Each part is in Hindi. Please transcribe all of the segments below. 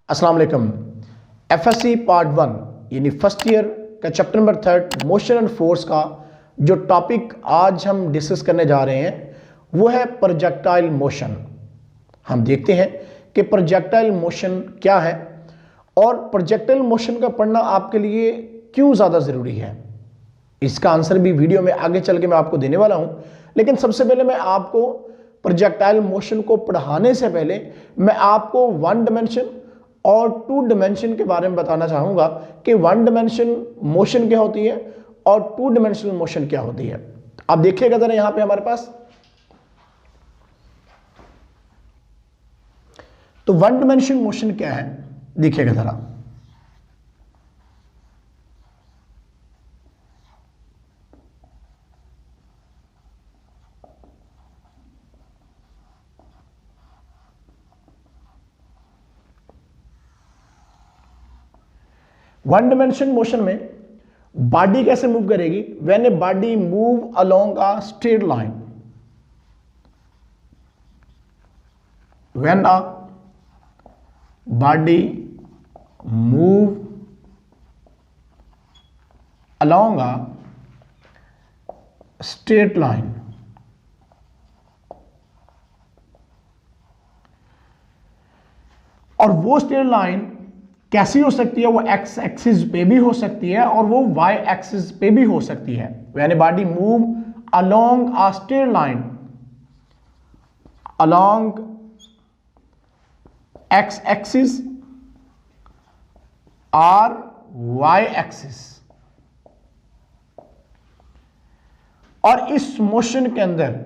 अस्सलाम वालेकुम। एफएससी पार्ट 1 यानी फर्स्ट ईयर का chapter number 3 motion and force का जो टॉपिक आज हम डिस्कस करने जा रहे हैं वो है प्रोजेक्टाइल मोशन। हम देखते हैं कि प्रोजेक्टाइल मोशन क्या है और प्रोजेक्टाइल मोशन का पढ़ना आपके लिए क्यों ज़्यादा ज़रूरी है। इसका आंसर भी वीडियो में आगे चल के मैं आपको देने वाला हूं, लेकिन सबसे पहले मैं आपको प्रोजेक्टाइल मोशन को पढ़ाने से पहले मैं आपको वन डायमेंशन और टू डायमेंशन के बारे में बताना चाहूंगा कि वन डायमेंशन मोशन क्या होती है और टू डायमेंशनल मोशन क्या होती है। आप देखिएगा जरा यहां पे हमारे पास तो वन डायमेंशन मोशन क्या है, देखिएगा जरा। वन डायमेंशन मोशन में बॉडी कैसे मूव करेगी? When a body move along a straight line, when a body move along a straight line, और वो स्ट्रेट लाइन कैसी हो सकती है? वो एक्स एक्सिस पे भी हो सकती है और वो वाई एक्सिस पे भी हो सकती है। When a body move along a straight line along x axis और वाई एक्सिस, और इस मोशन के अंदर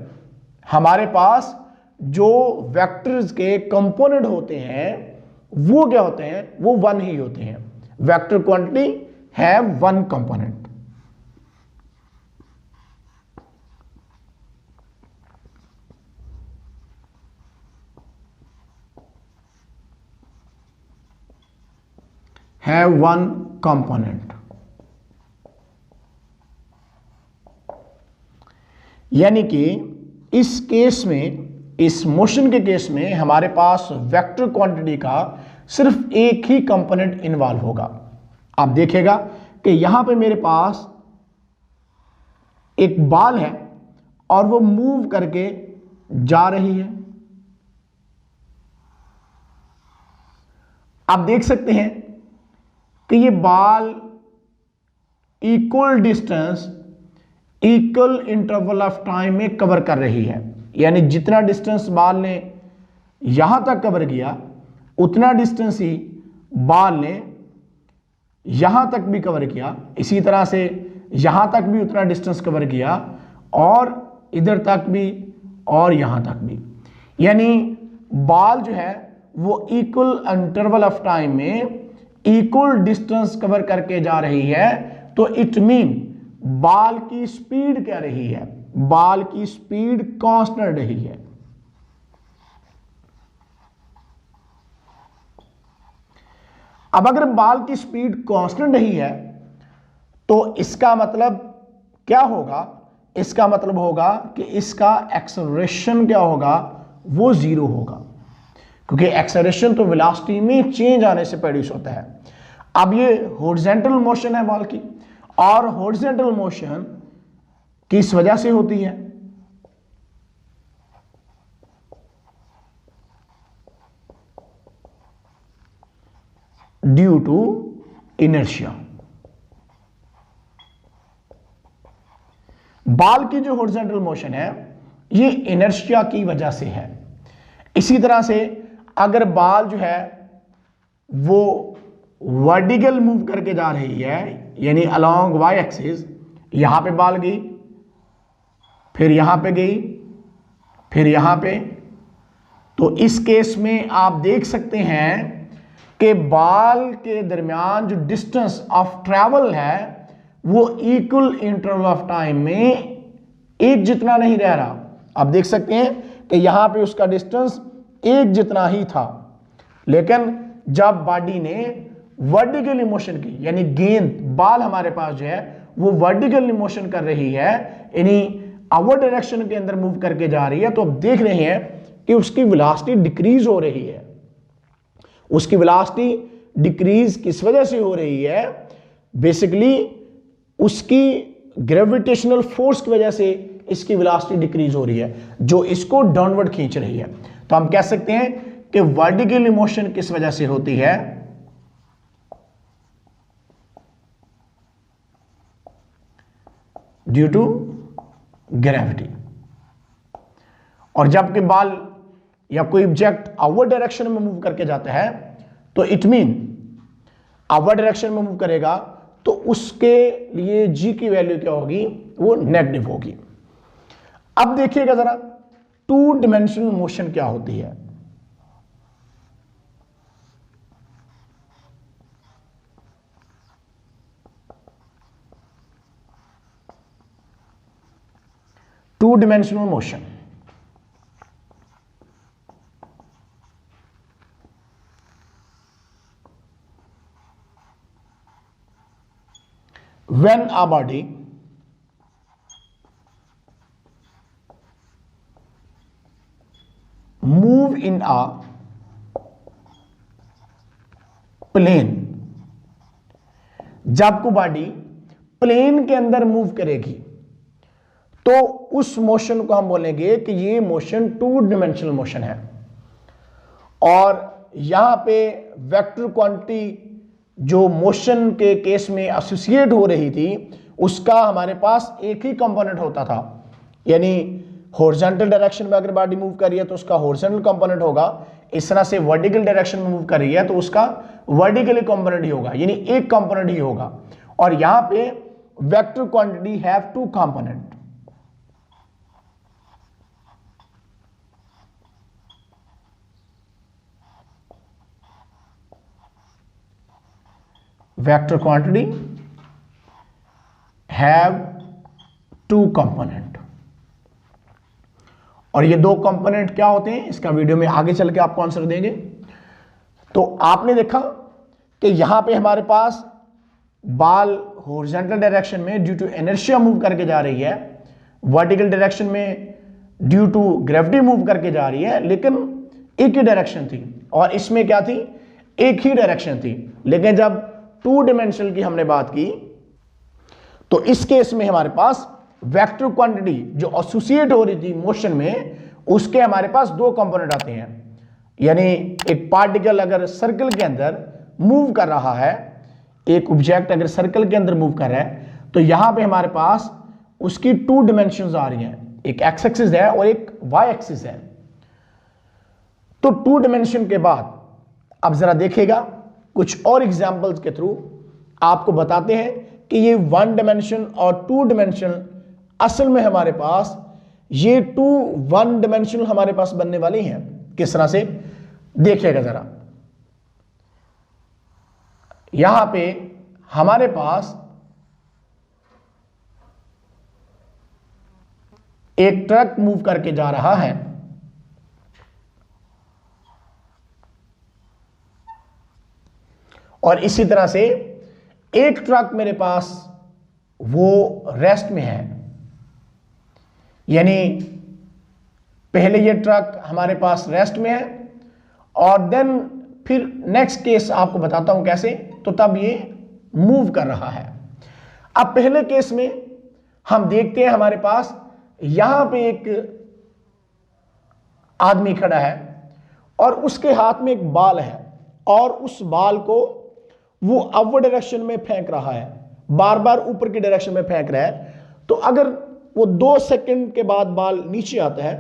हमारे पास जो वेक्टर्स के कंपोनेंट होते हैं वो क्या होते हैं? वो वन ही होते हैं। वेक्टर क्वांटिटी है वन कंपोनेंट। है वन कंपोनेंट, यानी कि इस केस में, इस मोशन के केस में हमारे पास वेक्टर क्वांटिटी का सिर्फ एक ही कंपोनेंट इन्वॉल्व होगा। आप देखिएगा कि यहां पे मेरे पास एक बॉल है और वो मूव करके जा रही है। आप देख सकते हैं कि ये ball equal distance equal interval of time में कवर कर रही है, यानी जितना डिस्टेंस बॉल ने यहां तक कवर किया उतना डिस्टेंस ही बॉल ने यहां तक भी कवर किया, इसी तरह से यहां तक भी उतना डिस्टेंस कवर किया और इधर तक भी और यहां तक भी। यानी बॉल जो है वो इक्वल इंटरवल ऑफ टाइम में इक्वल डिस्टेंस कवर करके जा रही है। तो इट मीन बॉल की स्पीड क्या रही है? बॉल की स्पीड कांस्टेंट रही है। अब अगर बॉल की स्पीड कांस्टेंट रही है तो इसका मतलब क्या होगा? इसका मतलब होगा कि इसका एक्सेलरेशन क्या होगा? वो जीरो होगा, क्योंकि एक्सेलरेशन तो वेलोसिटी में चेंज आने से प्रोड्यूस होता है। अब ये हॉरिजॉन्टल मोशन है बॉल की, और हॉरिजॉन्टल मोशन किस वजह से होती है? Due to inertia. बॉल की जो हॉरिजॉन्टल मोशन है ये इनर्शिया की वजह से है। इसी तरह से अगर बॉल जो है वो वर्टिकल मूव करके जा रही है, यानी अलोंग वाई एक्सिस, यहां पे बॉल गई, फिर यहां पे गई, फिर यहां पे, तो इस केस में आप देख सकते हैं कि बॉल के दरमियान जो डिस्टेंस ऑफ ट्रैवल है वो इक्वल इंटरवल ऑफ टाइम में एक जितना नहीं रह रहा। आप देख सकते हैं कि यहां पे उसका डिस्टेंस एक जितना ही था, लेकिन जब बॉडी ने वर्टिकल मोशन की, यानी गेंद बॉल हमारे पास जो है वो वर्टिकल मोशन कर रही है, यानी आउटवर्ड डायरेक्शन के अंदर मूव करके जा रही है, तो अब देख रहे हैं कि उसकी वेलोसिटी डिक्रीज हो रही है। उसकी वेलोसिटी डिक्रीज किस वजह से हो रही है? बेसिकली उसकी ग्रेविटेशनल फोर्स की वजह से इसकी वेलोसिटी डिक्रीज हो रही है, जो इसको डाउनवर्ड खींच रही है। तो हम कह सकते हैं कि वर्टिकल मोशन किस वजह से होती है? Due to gravity. और जबकि बाल या कोई ऑब्जेक्ट आउटवर्ड डायरेक्शन में मूव करके जाता है तो इट मीन आउटवर्ड डायरेक्शन में मूव करेगा तो उसके लिए जी की वैल्यू क्या होगी? वो नेगेटिव होगी। अब देखिएगा जरा, टू डिमेंशनल मोशन क्या होती है? Two dimensional motion when a body move in a plane, जब को बॉडी प्लेन के अंदर मूव करेगी तो उस मोशन को हम बोलेंगे कि ये मोशन टू डिमेंशनल मोशन है। और यहां पे वेक्टर क्वांटिटी जो मोशन के केस में एसोसिएट हो रही थी उसका हमारे पास एक ही कंपोनेंट होता था, यानी हॉरिजॉन्टल डायरेक्शन में अगर बॉडी मूव कर रही है तो उसका हॉरिजॉन्टल कंपोनेंट होगा, इस तरह से वर्टिकल डायरेक्शन में मूव कर रही है तो उसका वर्टिकल कंपोनेंट ही होगा, यानी एक कंपोनेंट ही होगा। और यहां पे vector quantity have two component. Vector quantity have two component. और ये दो कंपोनेंट क्या होते हैं इसका वीडियो में आगे चल के आपको आंसर देंगे। तो आपने देखा कि यहां पे हमारे पास बाल हॉरिजॉन्टल डायरेक्शन में ड्यू टू इनर्शिया मूव करके जा रही है, वर्टिकल डायरेक्शन में ड्यू टू ग्रेविटी मूव करके जा रही है, लेकिन एक ही डायरेक्शन थी। और इसमें क्या थी? एक ही डायरेक्शन थी। लेकिन जब टू डिमेंशनल की हमने बात की तो इस केस में हमारे पास वेक्टर क्वांटिटी जो एसोसिएट हो रही थी मोशन में, उसके हमारे पास दो कंपोनेंट आते हैं। यानी एक पार्टिकल अगर सर्कल के अंदर मूव कर रहा है, एक ऑब्जेक्ट अगर सर्कल के अंदर मूव कर रहा है तो यहां पे हमारे पास उसकी टू डिमेंशंस आ रही हैं, एक एक्स एक्सिस है और एक वाई एक्सिस है। तो टू डिमेंशन के बाद अब जरा देखिएगा, कुछ और एग्जांपल्स के थ्रू आपको बताते हैं कि ये वन डिमेंशन और टू डिमेंशन असल में हमारे पास ये टू वन डिमेंशनल हमारे पास बनने वाली हैं। किस तरह से देखिएगा जरा, यहां पे हमारे पास एक ट्रक मूव करके जा रहा है और इसी तरह से एक ट्रक मेरे पास वो रेस्ट में है, यानी पहले ये ट्रक हमारे पास रेस्ट में है और देन फिर नेक्स्ट केस आपको बताता हूं कैसे। तो तब ये मूव कर रहा है। अब पहले केस में हम देखते हैं हमारे पास यहां पे एक आदमी खड़ा है और उसके हाथ में एक बाल है और उस बाल को वो अपवर्ड डायरेक्शन में फेंक रहा है, बार बार ऊपर की डायरेक्शन में फेंक रहा है। तो अगर वो 2 सेकंड के बाद बाल नीचे आता है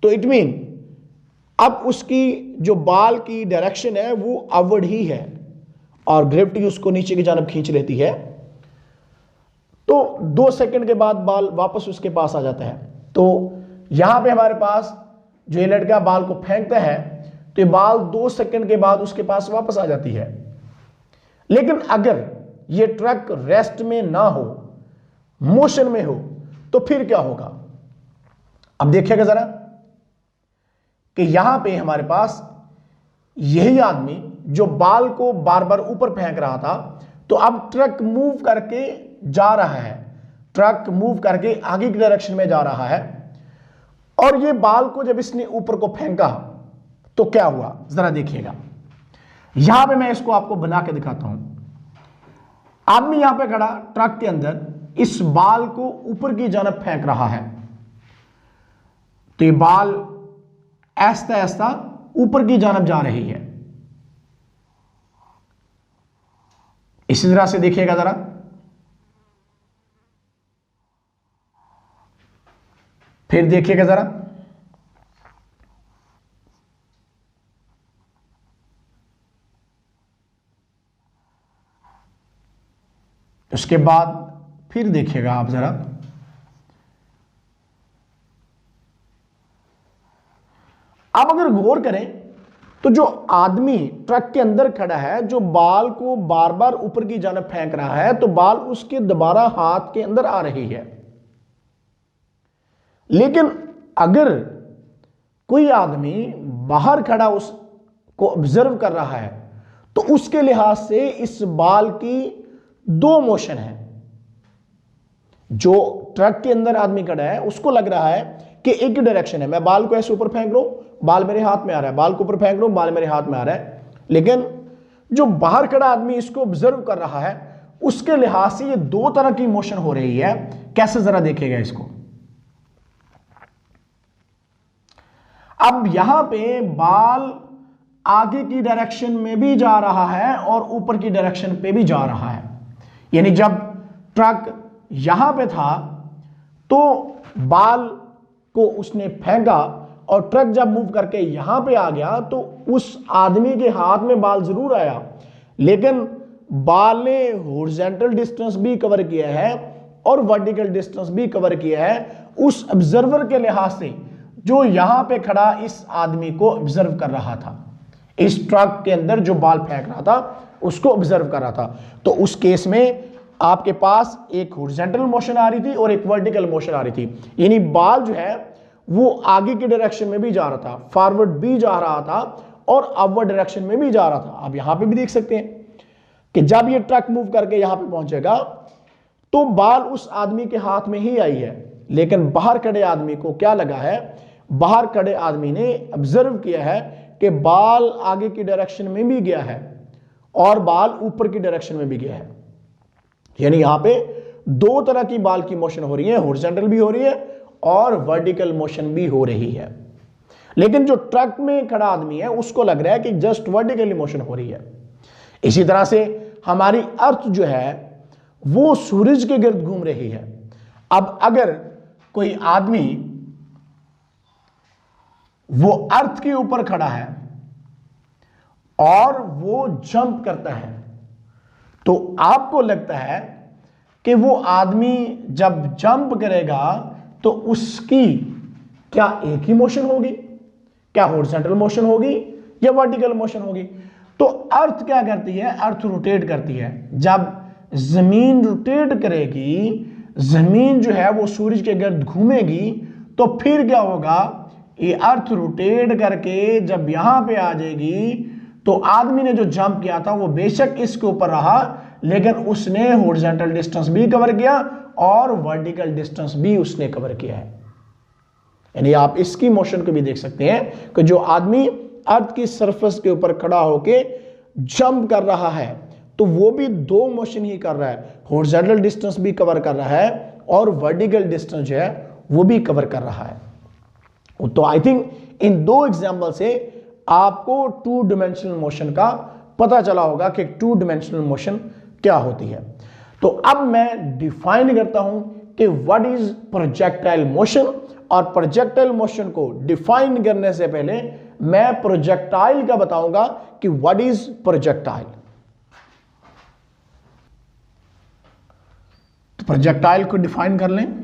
तो इट मीन अब उसकी जो बाल की डायरेक्शन है वो अपवर्ड ही है और ग्रेविटी उसको नीचे की जानब खींच लेती है। तो 2 सेकंड के बाद बाल वापस उसके पास आ जाता है। तो यहां पे हमारे पास जो ये लड़का बाल को फेंकता है तो ये बाल 2 सेकंड के बाद उसके पास वापस आ जाती है। लेकिन अगर ये ट्रक रेस्ट में ना हो, मोशन में हो, तो फिर क्या होगा? अब देखिएगा जरा कि यहां पे हमारे पास यही आदमी जो बाल को बार बार ऊपर फेंक रहा था, तो अब ट्रक मूव करके जा रहा है, ट्रक मूव करके आगे की डायरेक्शन में जा रहा है और ये बाल को जब इसने ऊपर को फेंका तो क्या हुआ जरा देखिएगा। यहां पे मैं इसको आपको बना के दिखाता हूं। आदमी यहां पे खड़ा ट्रक के अंदर इस बाल को ऊपर की जानब फेंक रहा है, तो ये बाल ऐसा ऐसा ऊपर की जानब जा रही है। इसी तरह से देखिएगा जरा, फिर देखिएगा जरा, उसके बाद फिर देखिएगा आप जरा, आप अगर गौर करें तो जो आदमी ट्रक के अंदर खड़ा है, जो बाल को बार बार ऊपर की जानब फेंक रहा है, तो बाल उसके दोबारा हाथ के अंदर आ रही है। लेकिन अगर कोई आदमी बाहर खड़ा उसको ऑब्जर्व कर रहा है, तो उसके लिहाज से इस बाल की दो मोशन है। जो ट्रक के अंदर आदमी खड़ा है उसको लग रहा है कि एक ही डायरेक्शन है, मैं बाल को ऐसे ऊपर फेंक रहा हूं, बाल मेरे हाथ में आ रहा है, बाल को ऊपर फेंक रहा हूं, बाल मेरे हाथ में आ रहा है। लेकिन जो बाहर खड़ा आदमी इसको ऑब्जर्व कर रहा है, उसके लिहाज से ये दो तरह की मोशन हो रही है। कैसे, जरा देखिएगा इसको। अब यहां पे बाल आगे की डायरेक्शन में भी जा रहा है और ऊपर की डायरेक्शन पे भी जा रहा है। यानी जब ट्रक यहां पे था तो बाल को उसने फेंका, और ट्रक जब मूव करके यहां पे आ गया तो उस आदमी के हाथ में बाल जरूर आया, लेकिन बाल ने हॉरिजॉन्टल डिस्टेंस भी कवर किया है और वर्टिकल डिस्टेंस भी कवर किया है उस ऑब्जर्वर के लिहाज से, जो यहां पे खड़ा इस आदमी को ऑब्जर्व कर रहा था। इस ट्रक के अंदर जो बाल फेंक रहा था उसको ऑब्जर्व कर रहा था। तो उस केस में आपके पास एक हॉरिजॉन्टल मोशन आ रही थी और एक वर्टिकल मोशन आ रही थी। यानी बाल जो है वो आगे की डायरेक्शन में भी जा रहा था, फॉरवर्ड भी जा रहा था और अपवर्ड डायरेक्शन में भी जा रहा था। आप यहां पे भी देख सकते हैं कि जब ये ट्रक मूव करके यहां पे पहुंचेगा तो बाल उस आदमी के हाथ में ही आई है, लेकिन बाहर खड़े आदमी को क्या लगा है, बाहर खड़े आदमी ने ऑब्जर्व किया है कि बाल आगे की डायरेक्शन में भी गया है और बाल ऊपर की डायरेक्शन में भी गया है। यानी यहां पे दो तरह की बाल की मोशन हो रही है, हॉरिजॉन्टल भी हो रही है और वर्टिकल मोशन भी हो रही है। लेकिन जो ट्रक में खड़ा आदमी है उसको लग रहा है कि जस्ट वर्टिकली मोशन हो रही है। इसी तरह से हमारी अर्थ जो है वो सूरज के गिर्द घूम रही है। अब अगर कोई आदमी वो अर्थ के ऊपर खड़ा है और वो जंप करता है, तो आपको लगता है कि वो आदमी जब जंप करेगा तो उसकी क्या एक ही मोशन होगी, क्या हॉरिजॉन्टल मोशन होगी या वर्टिकल मोशन होगी? तो अर्थ क्या करती है, अर्थ रोटेट करती है। जब जमीन रोटेट करेगी, जमीन जो है वो सूरज के गिर्द घूमेगी, तो फिर क्या होगा, ये अर्थ रोटेट करके जब यहां पे आ जाएगी तो आदमी ने जो जंप किया था वो बेशक इसके ऊपर रहा, लेकिन उसने हॉरिजॉन्टल डिस्टेंस भी कवर किया और वर्टिकल डिस्टेंस भी उसने कवर किया है। यानी आप इसकी मोशन को भी देख सकते हैं कि जो आदमी अर्थ की सरफेस के ऊपर खड़ा होके जंप कर रहा है तो वो भी दो मोशन ही कर रहा है, हॉरिजॉन्टल डिस्टेंस भी कवर कर रहा है और वर्टिकल डिस्टेंस जो है वो भी कवर कर रहा है। तो आई थिंक इन दो एग्जाम्पल से आपको टू डिमेंशनल मोशन का पता चला होगा कि टू डिमेंशनल मोशन क्या होती है। तो अब मैं डिफाइन करता हूं कि व्हाट इज प्रोजेक्टाइल मोशन, और प्रोजेक्टाइल मोशन को डिफाइन करने से पहले मैं प्रोजेक्टाइल का बताऊंगा कि व्हाट इज प्रोजेक्टाइल। तो प्रोजेक्टाइल को डिफाइन कर लें।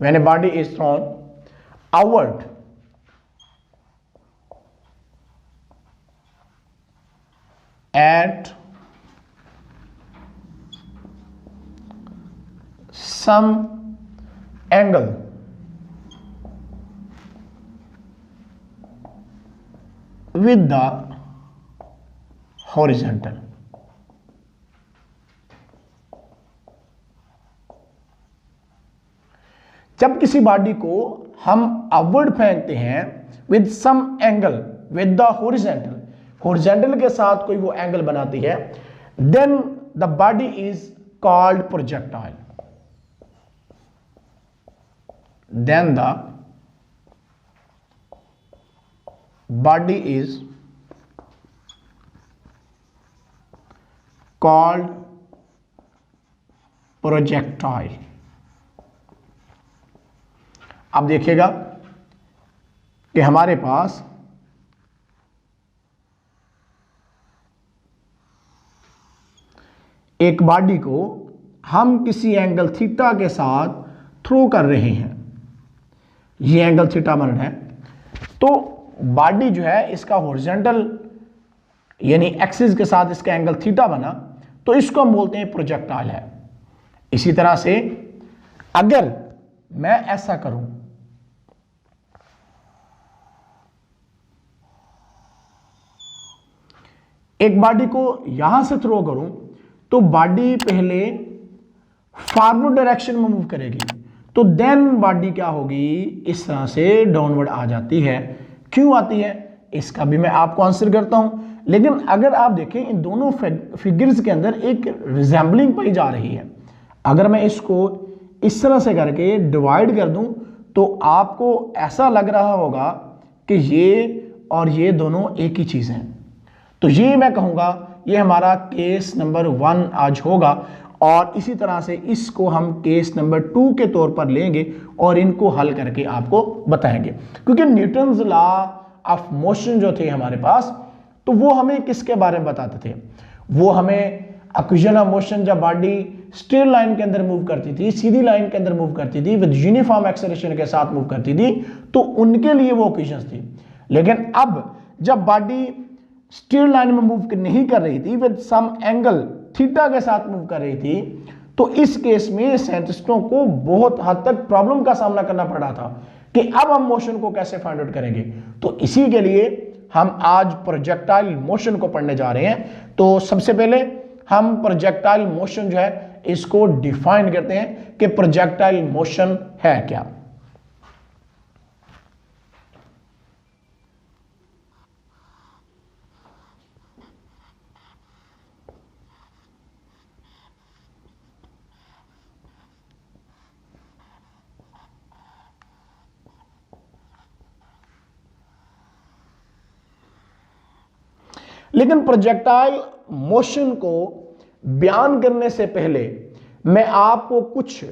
when a body is thrown outward at some angle with the horizontal. जब किसी बॉडी को हम अपवर्ड फेंकते हैं with some angle with the horizontal, horizontal के साथ कोई वो एंगल बनाती है, then the body is called projectile, then the body is called projectile. अब देखिएगा कि हमारे पास एक बॉडी को हम किसी एंगल थीटा के साथ थ्रो कर रहे हैं, ये एंगल थीटा बन रहा है, तो बॉडी जो है इसका हॉरिजॉन्टल यानी एक्सिस के साथ इसका एंगल थीटा बना, तो इसको हम बोलते हैं प्रोजेक्टाइल है। इसी तरह से अगर मैं ऐसा करूं, एक बॉडी को यहां से थ्रो करूं, तो बॉडी पहले फॉरवर्ड डायरेक्शन में मूव करेगी, तो देन बॉडी क्या होगी, इस तरह से डाउनवर्ड आ जाती है। क्यों आती है इसका भी मैं आपको आंसर करता हूं, लेकिन अगर आप देखें इन दोनों फिगर्स के अंदर एक रिजेंबलिंग पाई जा रही है। अगर मैं इसको इस तरह से करके डिवाइड कर दूं, तो आपको ऐसा लग रहा होगा कि ये और ये दोनों एक ही चीज हैं। तो ये मैं कहूंगा ये हमारा केस नंबर 1 आज होगा, और इसी तरह से इसको हम केस नंबर 2 के तौर पर लेंगे और इनको हल करके आपको बताएंगे। क्योंकि न्यूटन्स लॉ ऑफ मोशन जो थे हमारे पास, तो वो हमें किसके बारे में बताते थे, वो हमें इक्वेशन ऑफ मोशन, जब बॉडी स्ट्रेट लाइन के अंदर मूव करती थी, सीधी लाइन के अंदर मूव करती थी, विद यूनिफॉर्म एक्सेलरेशन के साथ मूव करती थी, तो उनके लिए वो इक्वेशंस थी। लेकिन अब जब बॉडी स्ट्रेट लाइन में मूव नहीं कर रही थी, विद सम एंगल थीटा के साथ मूव कर रही थी, तो इस केस में साइंटिस्टों को बहुत हद तक प्रॉब्लम का सामना करना पड़ा था कि अब हम मोशन को कैसे फाइंड आउट करेंगे। तो इसी के लिए हम आज प्रोजेक्टाइल मोशन को पढ़ने जा रहे हैं। तो सबसे पहले हम प्रोजेक्टाइल मोशन जो है इसको डिफाइन करते हैं कि प्रोजेक्टाइल मोशन है क्या। लेकिन प्रोजेक्टाइल मोशन को बयान करने से पहले मैं आपको कुछ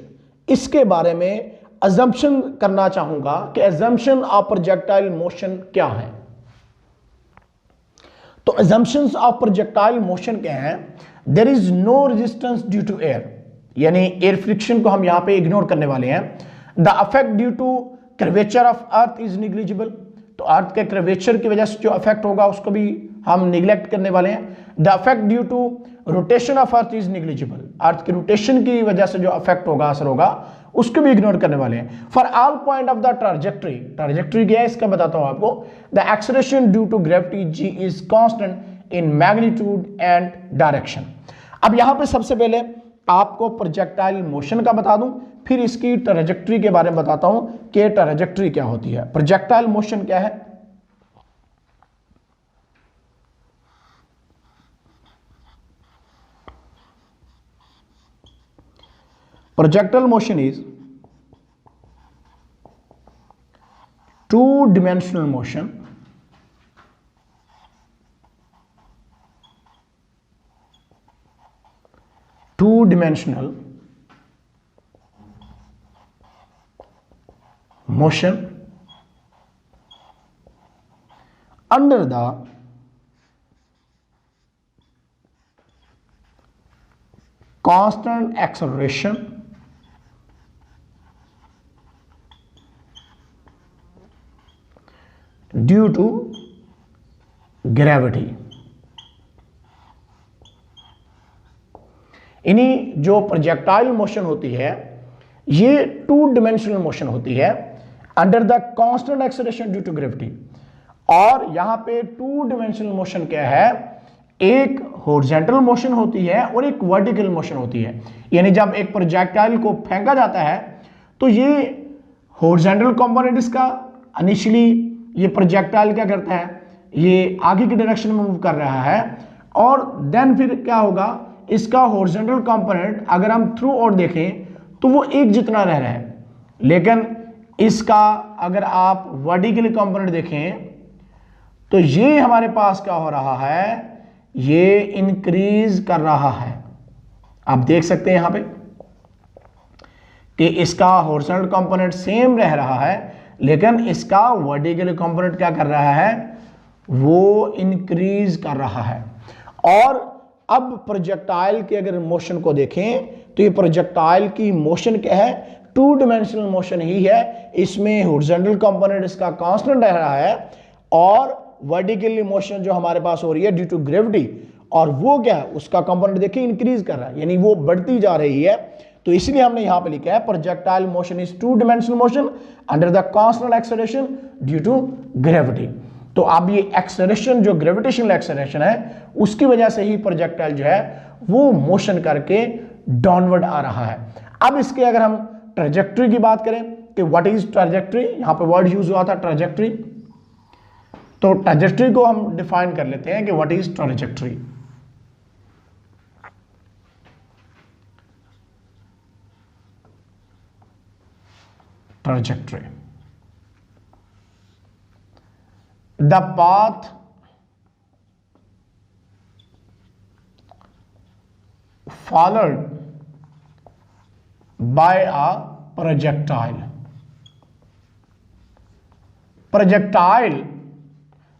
इसके बारे में अजम्पशन करना चाहूंगा कि अजम्पशन ऑफ प्रोजेक्टाइल मोशन क्या है। तो अजम्पशंस ऑफ प्रोजेक्टाइल मोशन क्या है, there is no resistance due to air, यानी एयर फ्रिक्शन को हम यहां पे इग्नोर करने वाले हैं। The affect due to curvature of earth is negligible, तो अर्थ के कर्वेचर की वजह से जो अफेक्ट होगा उसको भी हम निगलेक्ट करने वाले हैं। The affect due to rotation of earth is negligible, earth के रोटेशन की वजह से जो अफेक्ट होगा, असर होगा, उसको भी इग्नोर करने वाले हैं। For all point of the trajectory, trajectory क्या है इसका बताता हूं आपको। The acceleration due to gravity g is constant in magnitude and direction. अब यहां पे सबसे पहले आपको प्रोजेक्टाइल मोशन का बता दूं, फिर इसकी ट्राजेक्टरी के बारे में बताता हूं कि ट्राजेक्टरी क्या होती है। प्रोजेक्टाइल मोशन क्या है, projectile motion is two-dimensional motion under the constant acceleration due to gravity. इन्हीं जो प्रोजेक्टाइल मोशन होती है ये 2 डिमेंशनल मोशन होती है under the constant acceleration due to gravity. और यहां पे 2 डिमेंशनल मोशन क्या है, एक हॉरिजॉन्टल मोशन होती है और एक वर्टिकल मोशन होती है। यानी जब एक प्रोजेक्टाइल को फेंका जाता है तो ये हॉरिजॉन्टल कंपोनेंट इसका इनिशियली ये प्रोजेक्टाइल क्या करता है, ये आगे की डायरेक्शन में मूव कर रहा है, और देन फिर क्या होगा, इसका हॉरिजॉन्टल कंपोनेंट अगर हम थ्रू आउट देखें तो वो एक जितना रह रहा है, लेकिन इसका अगर आप वर्टिकल कंपोनेंट देखें तो ये हमारे पास क्या हो रहा है, ये इंक्रीज कर रहा है। आप देख सकते हैं यहां पे कि इसका हॉरिजॉन्टल कंपोनेंट सेम रह रहा है, लेकिन इसका वर्टिकल कंपोनेंट क्या कर रहा है, वो इंक्रीज कर रहा है। और अब प्रोजेक्टाइल के अगर मोशन को देखें तो ये प्रोजेक्टाइल की मोशन क्या है, 2 डिमेंशनल मोशन ही है। इसमें हॉरिजॉन्टल कंपोनेंट इसका कांस्टेंट रह रहा है और वर्टिकली मोशन जो हमारे पास हो रही है ड्यू टू ग्रेविटी, और वो क्या है, उसका कंपोनेंट देखिए इंक्रीज कर रहा है, यानी वो बढ़ती जा रही है। तो इसलिए हमने यहां पे लिखा है projectile motion is 2 dimensional motion under the constant acceleration due to gravity. तो अब ये एक्सेलरेशन जो ग्रेविटेशनल एक्सेलरेशन है उसकी वजह से ही प्रोजेक्टाइल जो है वो मोशन करके डाउनवर्ड आ रहा है। अब इसके अगर हम ट्रैजेक्टरी की बात करें कि व्हाट इज ट्रैजेक्टरी, यहां पे वर्ड यूज हुआ था ट्रैजेक्टरी, तो ट्रैजेक्टरी को हम डिफाइन कर लेते हैं कि what is trajectory. Trajectory, the path followed by a projectile। Projectile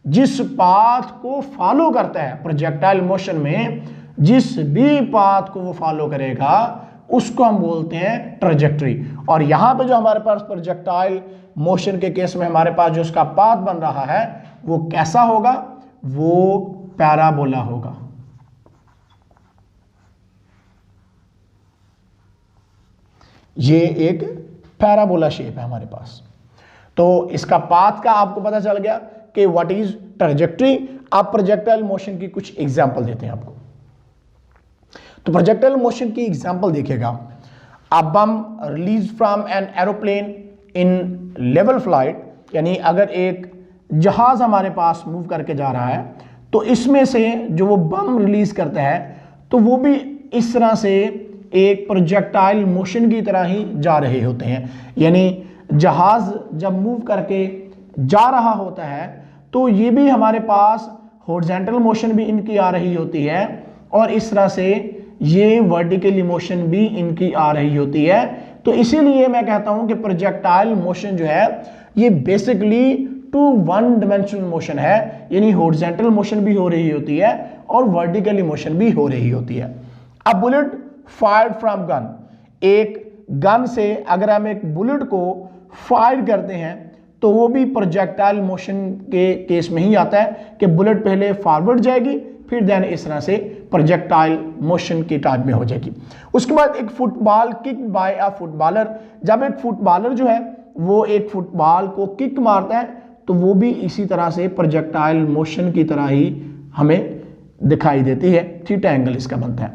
जिस पाथ को फॉलो करता है, प्रोजेक्टाइल मोशन में जिस भी पाथ को वो फॉलो करेगा उसको हम बोलते हैं ट्रैजेक्टरी। और यहां पे जो हमारे पास प्रोजेक्टाइल मोशन के केस में हमारे पास जो उसका पाथ बन रहा है वो कैसा होगा, वो पैराबोला होगा। ये एक पैराबोला शेप है हमारे पास। तो इसका पाथ का आपको पता चल गया कि व्हाट इज ट्रैजेक्टरी। आप प्रोजेक्टाइल मोशन की कुछ एग्जांपल देते हैं आपको। तो प्रोजेक्टाइल मोशन की एग्जांपल देखिएगा, a bomb release from an aeroplane in level flight, यानी अगर एक जहाज हमारे पास मूव करके जा रहा है तो इसमें से जो वो बम रिलीज करता है तो वो भी इस तरह से एक प्रोजेक्टाइल मोशन की तरह ही जा रहे होते हैं। यानी जहाज जब मूव करके जा रहा होता है तो ये भी हमारे पास हॉरिजॉन्टल मोशन भी इनकी आ रही होती है और इस तरह से ये वर्टिकल मोशन भी इनकी आ रही होती है। तो इसीलिए मैं कहता हूं कि प्रोजेक्टाइल मोशन जो है ये बेसिकली 2 1 डिमेंशनल मोशन है, यानी हॉरिजॉन्टल मोशन भी हो रही होती है और वर्टिकली मोशन भी हो रही होती है। अब बुलेट फायर्ड फ्रॉम गन, एक गन से अगर हम एक बुलेट को फायर करते हैं तो वो भी प्रोजेक्टाइल मोशन के केस में ही आता है कि बुलेट पहले फॉरवर्ड जाएगी फिर देन इस तरह से प्रोजेक्टाइल मोशन की टाइप में हो जाएगी। उसके बाद एक football kick by a footballer, जब एक फुटबॉलर जो है वो एक फुटबॉल को किक मारता है तो वो भी इसी तरह से प्रोजेक्टाइल मोशन की तरह ही हमें दिखाई देती है, थीटा एंगल इसका बनता है।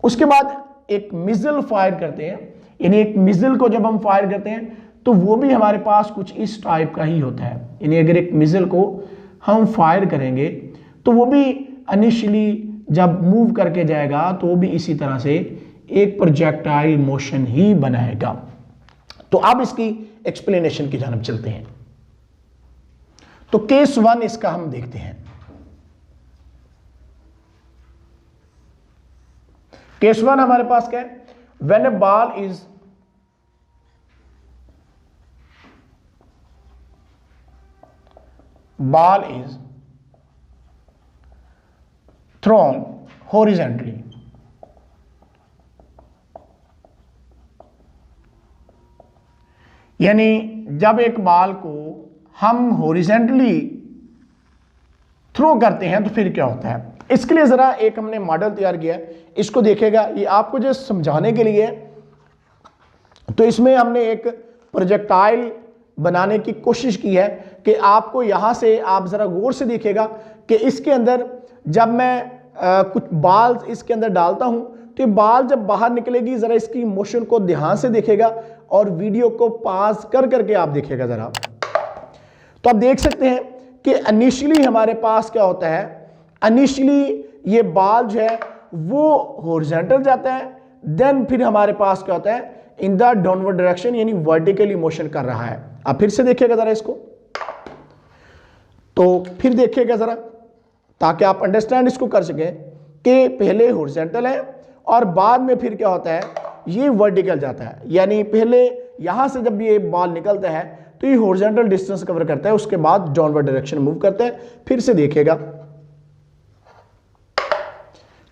उसके बाद एक मिसाइल फायर करते हैं, यानी एक मिसाइल को जब हम फायर करते हैं तो वो भी हमारे पास कुछ इस टाइप का ही होता है। यानी अगर एक मिसाइल को हम फायर करेंगे तो वो भी इनिशियली जब मूव करके जाएगा तो वो भी इसी तरह से एक प्रोजेक्टाइल मोशन ही बनाएगा। तो अब इसकी एक्सप्लेनेशन की जानब चलते हैं। तो केस 1 इसका हम देखते हैं। केस 1 हमारे पास क्या है, when a ball is throne horizontally, यानी जब एक बॉल को हम हॉरिजॉन्टली थ्रो करते हैं तो फिर क्या होता है। इसके लिए जरा एक हमने मॉडल तैयार किया है, इसको देखेगा। ये आपको जो समझाने के लिए तो इसमें हमने एक प्रोजेक्टाइल बनाने की कोशिश की है कि आपको यहां से आप जरा गौर से देखिएगा कि इसके अंदर जब मैं कुछ बाल इसके अंदर डालता हूं तो ये बाल जब बाहर निकलेगी, जरा इसकी मोशन को ध्यान से देखेगा और वीडियो को पास कर करके आप देखिएगा जरा। तो आप देख सकते हैं कि इनिशियली हमारे पास क्या होता है, इनिशियली ये बाल जो है वो हॉरिजॉन्टल जाता है, देन फिर हमारे पास क्या होता है इन द डाउनवर्ड डायरेक्शन, यानी वर्टिकली मोशन कर रहा है। आप फिर से देखिएगा जरा इसको, तो फिर देखिएगा जरा ताकि आप अंडरस्टैंड इसको कर सकें कि पहले हॉरिजॉन्टल है और बाद में फिर क्या होता है ये वर्टिकल जाता है। यानी पहले यहां से जब ये बॉल निकलता है तो ये हॉरिजॉन्टल डिस्टेंस कवर करता है, उसके बाद डाउनवर्ड डायरेक्शन मूव करता है। फिर से देखिएगा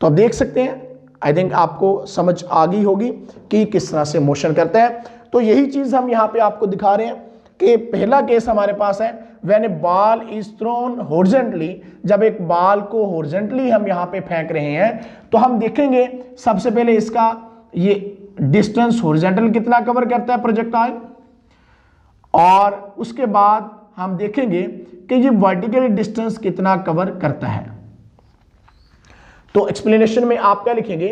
तो आप देख सकते हैं, आई थिंक आपको समझ आ गई होगी कि किस तरह से मोशन करता है। तो यही चीज हम यहां पे आपको दिखा रहे हैं कि पहला केस हमारे पास है when A ball is throne horizontally, जब एक बॉल को हॉरिजॉन्टली हम यहां पे फेंक रहे हैं तो हम देखेंगे सबसे पहले इसका ये डिस्टेंस हॉरिजॉन्टल कितना कवर करता है प्रोजेक्टाइल, और उसके बाद हम देखेंगे कि ये वर्टिकल डिस्टेंस कितना कवर करता है। तो एक्सप्लेनेशन में आप क्या लिखेंगे,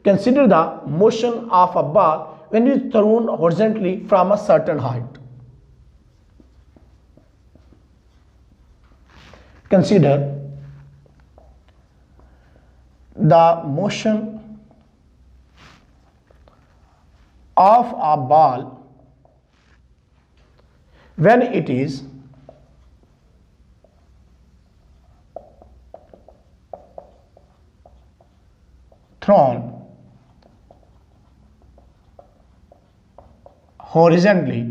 consider the motion of a ball when it is throne horizontally from a certain height. Consider the motion of a ball when it is thrown horizontally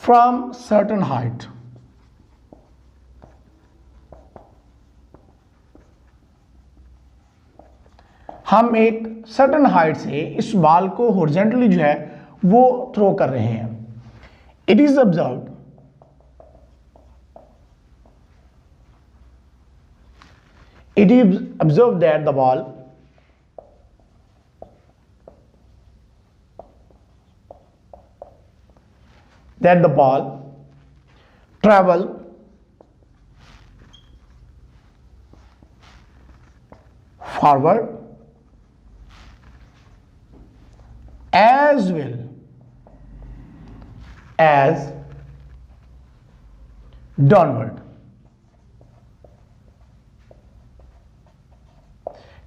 from certain height. हम एक सर्टन हाइट से इस बॉल को हॉरिजॉन्टली जो है वो थ्रो कर रहे हैं। It is observed that the ball travel forward as well as downward,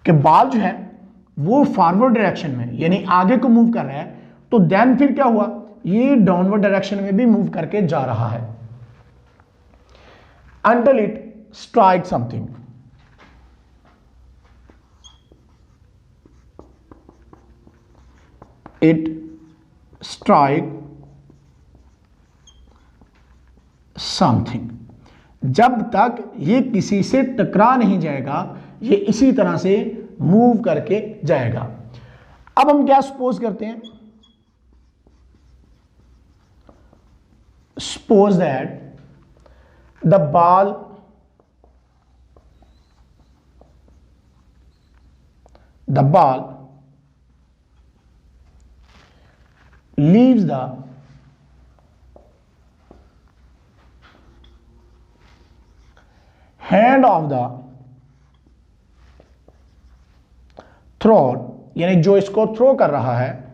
कि बॉल जो है वो फॉरवर्ड डायरेक्शन में यानी आगे को मूव कर रहा है, तो देन फिर क्या हुआ ये डाउनवर्ड डायरेक्शन में भी मूव करके जा रहा है until it strikes something. It strike something. जब तक ये किसी से टकरा नहीं जाएगा ये इसी तरह से मूव करके जाएगा। अब हम क्या सपोज करते हैं, suppose that the ball leaves the hand of the thrower, यानी जो इसको थ्रो कर रहा है,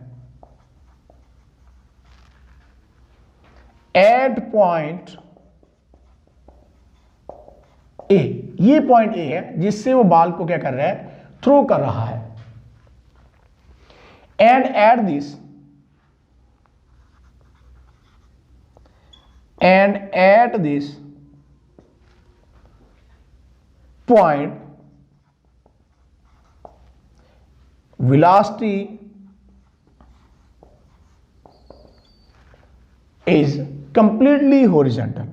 एट पॉइंट ए, ये पॉइंट ए है जिससे वो बॉल को क्या कर रहा है थ्रो कर रहा है, and at this point velocity is completely horizontal.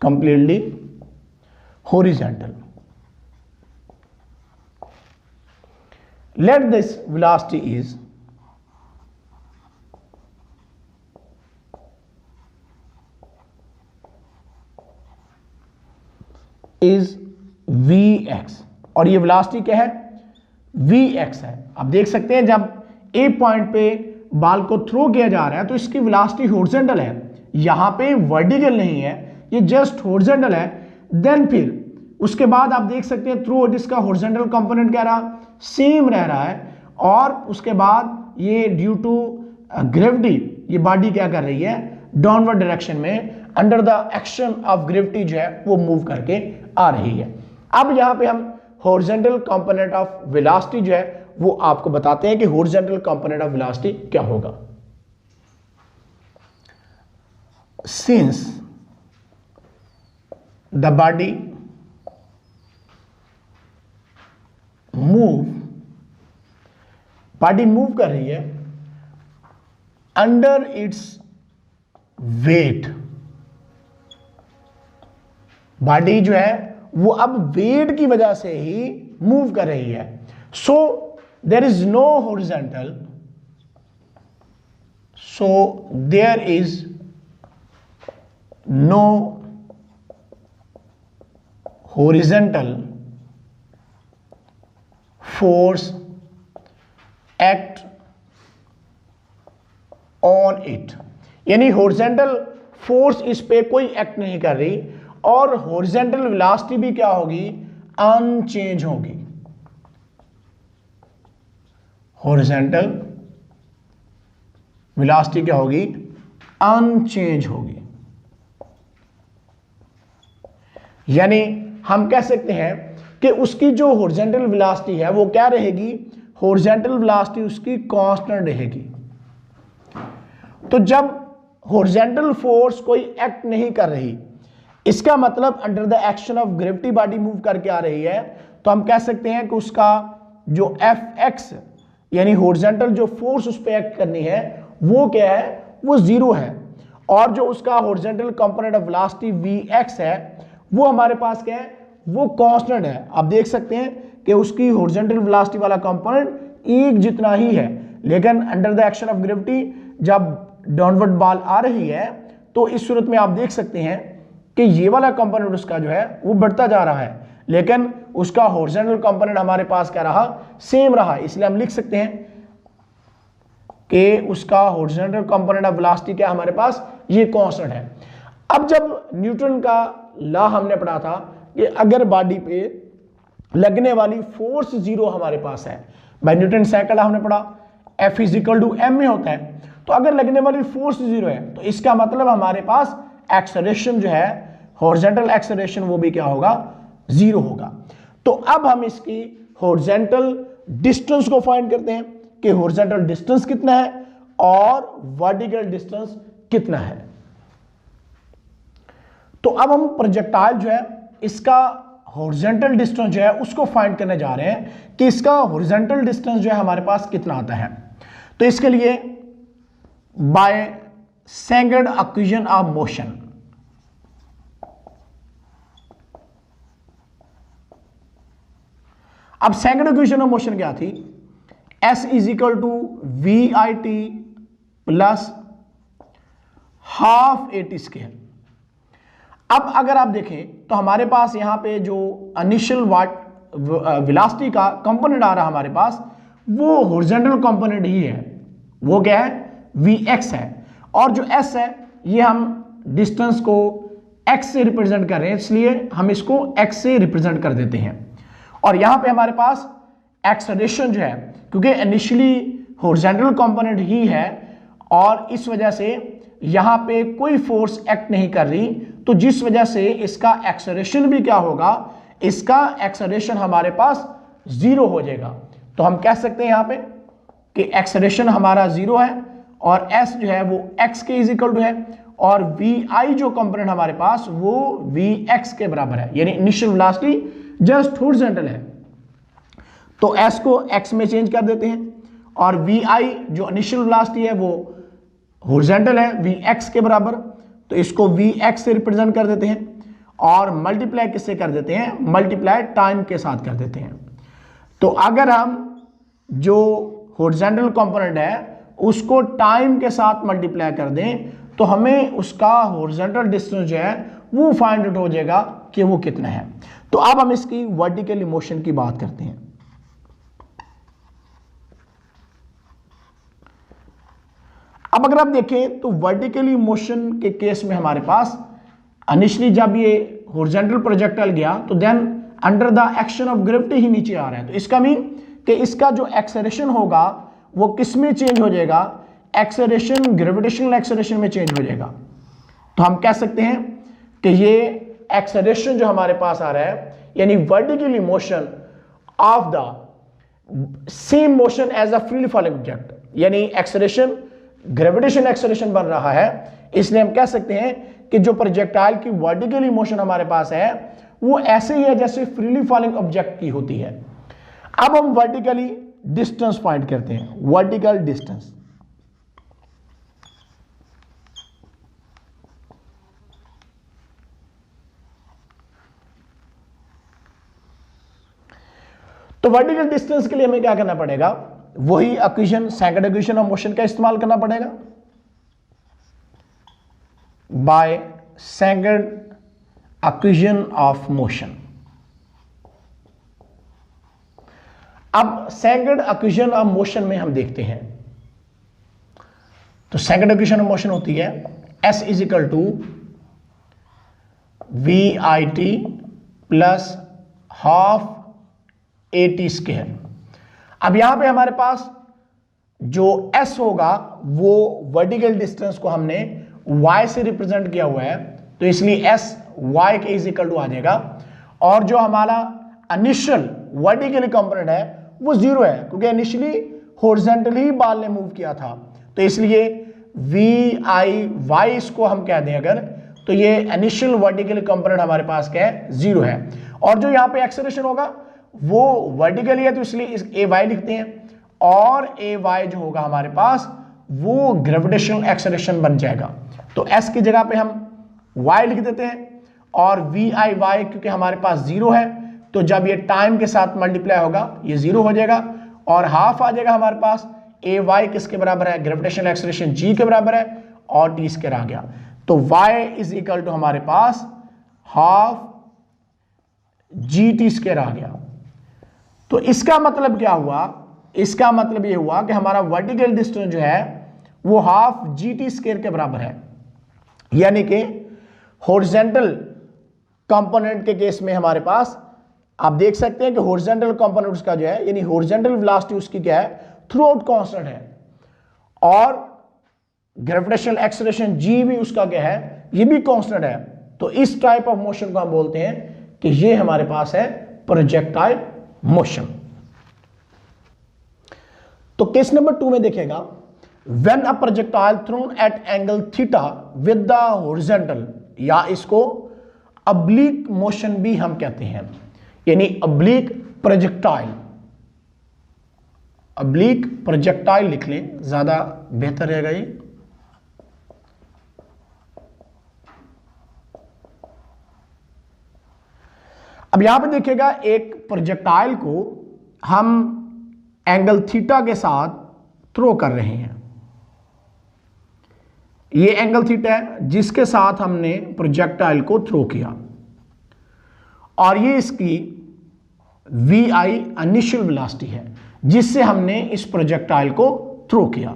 Completely horizontal. Let this velocity is Vx. और ये वेलोसिटी क्या है, vx है। आप देख सकते हैं जब ए पॉइंट पे बाल को थ्रो किया जा रहा है तो इसकी वेलोसिटी हॉरिजॉन्टल है, यहां पे वर्टिकल नहीं है, ये जस्ट हॉरिजॉन्टल है। देन फिर उसके बाद आप देख सकते हैं थ्रू इसका हॉरिजॉन्टल कंपोनेंट क्या रहा, सेम रह रहा है, और उसके बाद ये ड्यू टू ग्रेविटी ये बॉडी क्या कर रही है, डाउनवर्ड डायरेक्शन में under the action of gravity जो है वो मूव करके आ रही है। अब यहां पे हम हॉरिजॉन्टल कंपोनेंट ऑफ वेलोसिटी जो है वो आपको बताते हैं कि हॉरिजॉन्टल कंपोनेंट ऑफ वेलोसिटी क्या होगा। सिंस द बॉडी मूव कर रही है अंडर इट्स वेट, बॉडी जो है वो अब वेट की वजह से ही मूव कर रही है। So there is no horizontal, so there is no horizontal force act on it, यानी हॉरिजॉन्टल फोर्स इस पे कोई एक्ट नहीं कर रही, और हॉरिजॉन्टल वेलोसिटी भी क्या होगी, अनचेंज होगी। हॉरिजॉन्टल वेलोसिटी क्या होगी, अनचेंज होगी। यानी हम कह सकते हैं कि उसकी जो हॉरिजॉन्टल वेलोसिटी है वो क्या रहेगी, हॉरिजॉन्टल वेलोसिटी उसकी कांस्टेंट रहेगी। तो जब हॉरिजॉन्टल फोर्स कोई एक्ट नहीं कर रही, इसका मतलब under the action of gravity body move करके आ रही है, तो हम कह सकते हैं कि उसका जो Fx यानी हॉरिजॉन्टल जो फोर्स उस पर एक्ट करनी है वो क्या है, वो जीरो है, और जो उसका horizontal component of velocity Vx है वो हमारे पास क्या है, वो कांस्टेंट है। आप देख सकते हैं कि उसकी हॉरिजॉन्टल वेलोसिटी वाला कंपोनेंट एक जितना ही है, लेकिन under the action of gravity जब डाउनवर्ड बॉल आ रही है तो इस सूरत में आप देख सकते हैं कि ये वाला कंपोनेंट उसका जो है वो बढ़ता जा रहा है, लेकिन उसका हॉरिजॉन्टल कंपोनेंट हमारे पास क्या रहा, सेम रहा। इसलिए हम लिख सकते हैं कि उसका हॉरिजॉन्टल कंपोनेंट ऑफ वेलोसिटी क्या हमारे पास, ये कांस्टेंट है। अब जब न्यूटन का लॉ हमने पढ़ा था कि अगर बॉडी पे लगने वाली फोर्स जीरो हमारे पास है, बाय न्यूटन सेकंड हमने पढ़ा F = m में होता है, तो अगर लगने वाली फोर्स जीरो है तो इसका मतलब हमारे पास एक्सेलरेशन जो है, हॉरिजॉन्टल एक्सेलरेशन वो भी क्या होगा, जीरो होगा। तो अब हम इसकी हॉरिजॉन्टल डिस्टेंस को फाइंड करते हैं कि हॉरिजॉन्टल डिस्टेंस कितना है और वर्टिकल डिस्टेंस कितना है। तो अब हम प्रोजेक्टाइल जो है इसका हॉरिजॉन्टल डिस्टेंस जो है उसको फाइंड करने जा रहे हैं कि इसका हॉरिजॉन्टल डिस्टेंस जो है हमारे पास कितना आता है। तो इसके लिए by second equation of motion, अब सेकंड इक्वेशन ऑफ मोशन क्या थी, S = VIT plus half AT²। अब अगर आप देखें तो हमारे पास यहां पे जो इनिशियल वेलोसिटी का कंपोनेंट आ रहा हमारे पास वो हॉरिजॉन्टल कंपोनेंट ही है, वो क्या है, Vx है, और जो S है ये हम डिस्टेंस को x से रिप्रेजेंट कर रहे हैं, इसलिए हम इसको x से रिप्रेजेंट कर देते हैं। और यहां पे हमारे पास एक्सेलरेशन जो है, क्योंकि इनिशियली हॉरिजॉन्टल कंपोनेंट ही है और इस वजह से यहां पे कोई फोर्स एक्ट नहीं कर रही, तो जिस वजह से इसका एक्सेलरेशन भी क्या होगा, इसका एक्सेलरेशन हमारे पास जीरो हो जाएगा। तो हम कह सकते हैं यहां पे कि एक्सेलरेशन हमारा जीरो है और s जो है वो x के इक्वल है, और vi जो कंपोनेंट हमारे पास वो vx के बराबर है, यानी इनिशियल वेलोसिटी जस्ट हॉरिजॉन्टल है। तो s को x में चेंज कर देते हैं, और vi जो इनिशियल वेलोसिटी है वो हॉरिजॉन्टल है vx के बराबर, तो इसको vx से रिप्रेजेंट कर देते हैं, और मल्टीप्लाई किससे कर देते हैं, मल्टीप्लाई टाइम के साथ कर देते हैं। तो अगर हम जो हॉरिजॉन्टल कंपोनेंट है उसको टाइम के साथ मल्टीप्लाई कर दें तो हमें उसका हॉरिजॉन्टल डिस्टेंस जो है वो फाइंड आउट हो जाएगा कि वो कितना है। तो अब हम इसकी वर्टिकल मोशन की बात करते हैं। अब अगर आप देखें तो वर्टिकली मोशन के केस में हमारे पास इनिशियली जब ये हॉरिजॉन्टल प्रोजेक्टाइल गया तो then under the action of gravity ही नीचे आ रहा है, तो इसका मीन कि इसका जो एक्सेलरेशन होगा वो किस में चेंज हो जाएगा, एक्सेलरेशन ग्रेविटेशनल एक्सेलरेशन में चेंज हो जाएगा। तो हम कह सकते हैं कि ये एक्सेलरेशन जो हमारे पास आ रहा है यानी vertically motion of the same motion as a freely falling object, यानी एक्सेलरेशन ग्रेविटेशन एक्सेलरेशन बन रहा है, इसलिए हम कह सकते हैं कि जो प्रोजेक्टाइल की वर्टिकली मोशन हमारे पास है वो ऐसे ही है जैसे फ्रीली फॉलिंग ऑब्जेक्ट की होती है। अब हम वर्टिकली डिस्टेंस फाइंड करते हैं, वर्टिकल डिस्टेंस। तो वर्टिकल डिस्टेंस के लिए हमें क्या करना पड़ेगा, वही equation second equation of motion का इस्तेमाल करना पड़ेगा, by second equation of motion. अब सेकंड इक्वेशन ऑफ मोशन में हम देखते हैं, तो सेकंड इक्वेशन ऑफ मोशन होती है S is equal to VIT plus half AT square. अब यहां पे हमारे पास जो S होगा वो वर्टिकल डिस्टेंस को हमने Y से रिप्रेजेंट किया हुआ है, तो इसलिए S Y के इज इक्वल टू आ जाएगा, और जो हमारा इनिशियल वर्टिकली कंपोनेंट है वो 0 है क्योंकि इनिशियली हॉरिजॉन्टली बाल ने मूव किया था, तो इसलिए VI इसको हम कह दें अगर, तो ये इनिशियल वर्टिकल कंपोनेंट हमारे पास क्या है, 0 है। और जो यहाँ पे एक्सेलरेशन होगा वो वर्टिकली है, तो इसलिए इस AY लिखते हैं, और AY जो होगा हमारे पास वो ग्रेविटेशनल एक्सेलरेशन बन जाएगा। तो S की जगह पे हम Y लिख देते हैं, और VIY क्योंकि हमारे पास 0 है तो जब ये टाइम के साथ मल्टीप्लाई होगा ये 0 हो जाएगा, और हाफ आ जाएगा हमारे पास। AY किसके बराबर है, ग्रेविटेशनल एक्सेलरेशन G के बराबर है, और T स्क्वायर आ गया, तो Y इज इक्वल टू हमारे पास हाफ GT स्क्वायर आ गया। तो इसका मतलब क्या हुआ, इसका मतलब ये हुआ कि हमारा वर्टिकल डिस्टेंस जो है वो हाफ GT स्क्वायर के बराबर है, यानी कि हॉरिजॉन्टल कंपोनेंट के केस में हमारे पास आप देख सकते हैं कि हॉरिजॉन्टल कंपोनेंट उसका जो है यानी हॉरिजॉन्टल वेलोसिटी उसकी क्या है, थ्रू आउट कांस्टेंट है, और ग्रेविटेशनल एक्सेलरेशन G भी उसका क्या है, ये भी कांस्टेंट है। तो इस टाइप ऑफ मोशन को हम बोलते हैं कि ये हमारे पास है प्रोजेक्टाइल मोशन। तो केस नंबर 2 में देखेगा, when a projectile thrown at angle theta with the horizontal, या इसको ऑब्लिक मोशन भी हम कहते हैं, यानी ऑब्लिक प्रोजेक्टाइल, ऑब्लिक प्रोजेक्टाइल लिख लें ज्यादा बेहतर रहेगा ये। अब यहां पे देखिएगा एक प्रोजेक्टाइल को हम एंगल थीटा के साथ थ्रो कर रहे हैं, ये एंगल थीटा है जिसके साथ हमने प्रोजेक्टाइल को थ्रो किया, और ये इसकी VI इनिशियल वेलोसिटी है जिससे हमने इस प्रोजेक्टाइल को थ्रो किया।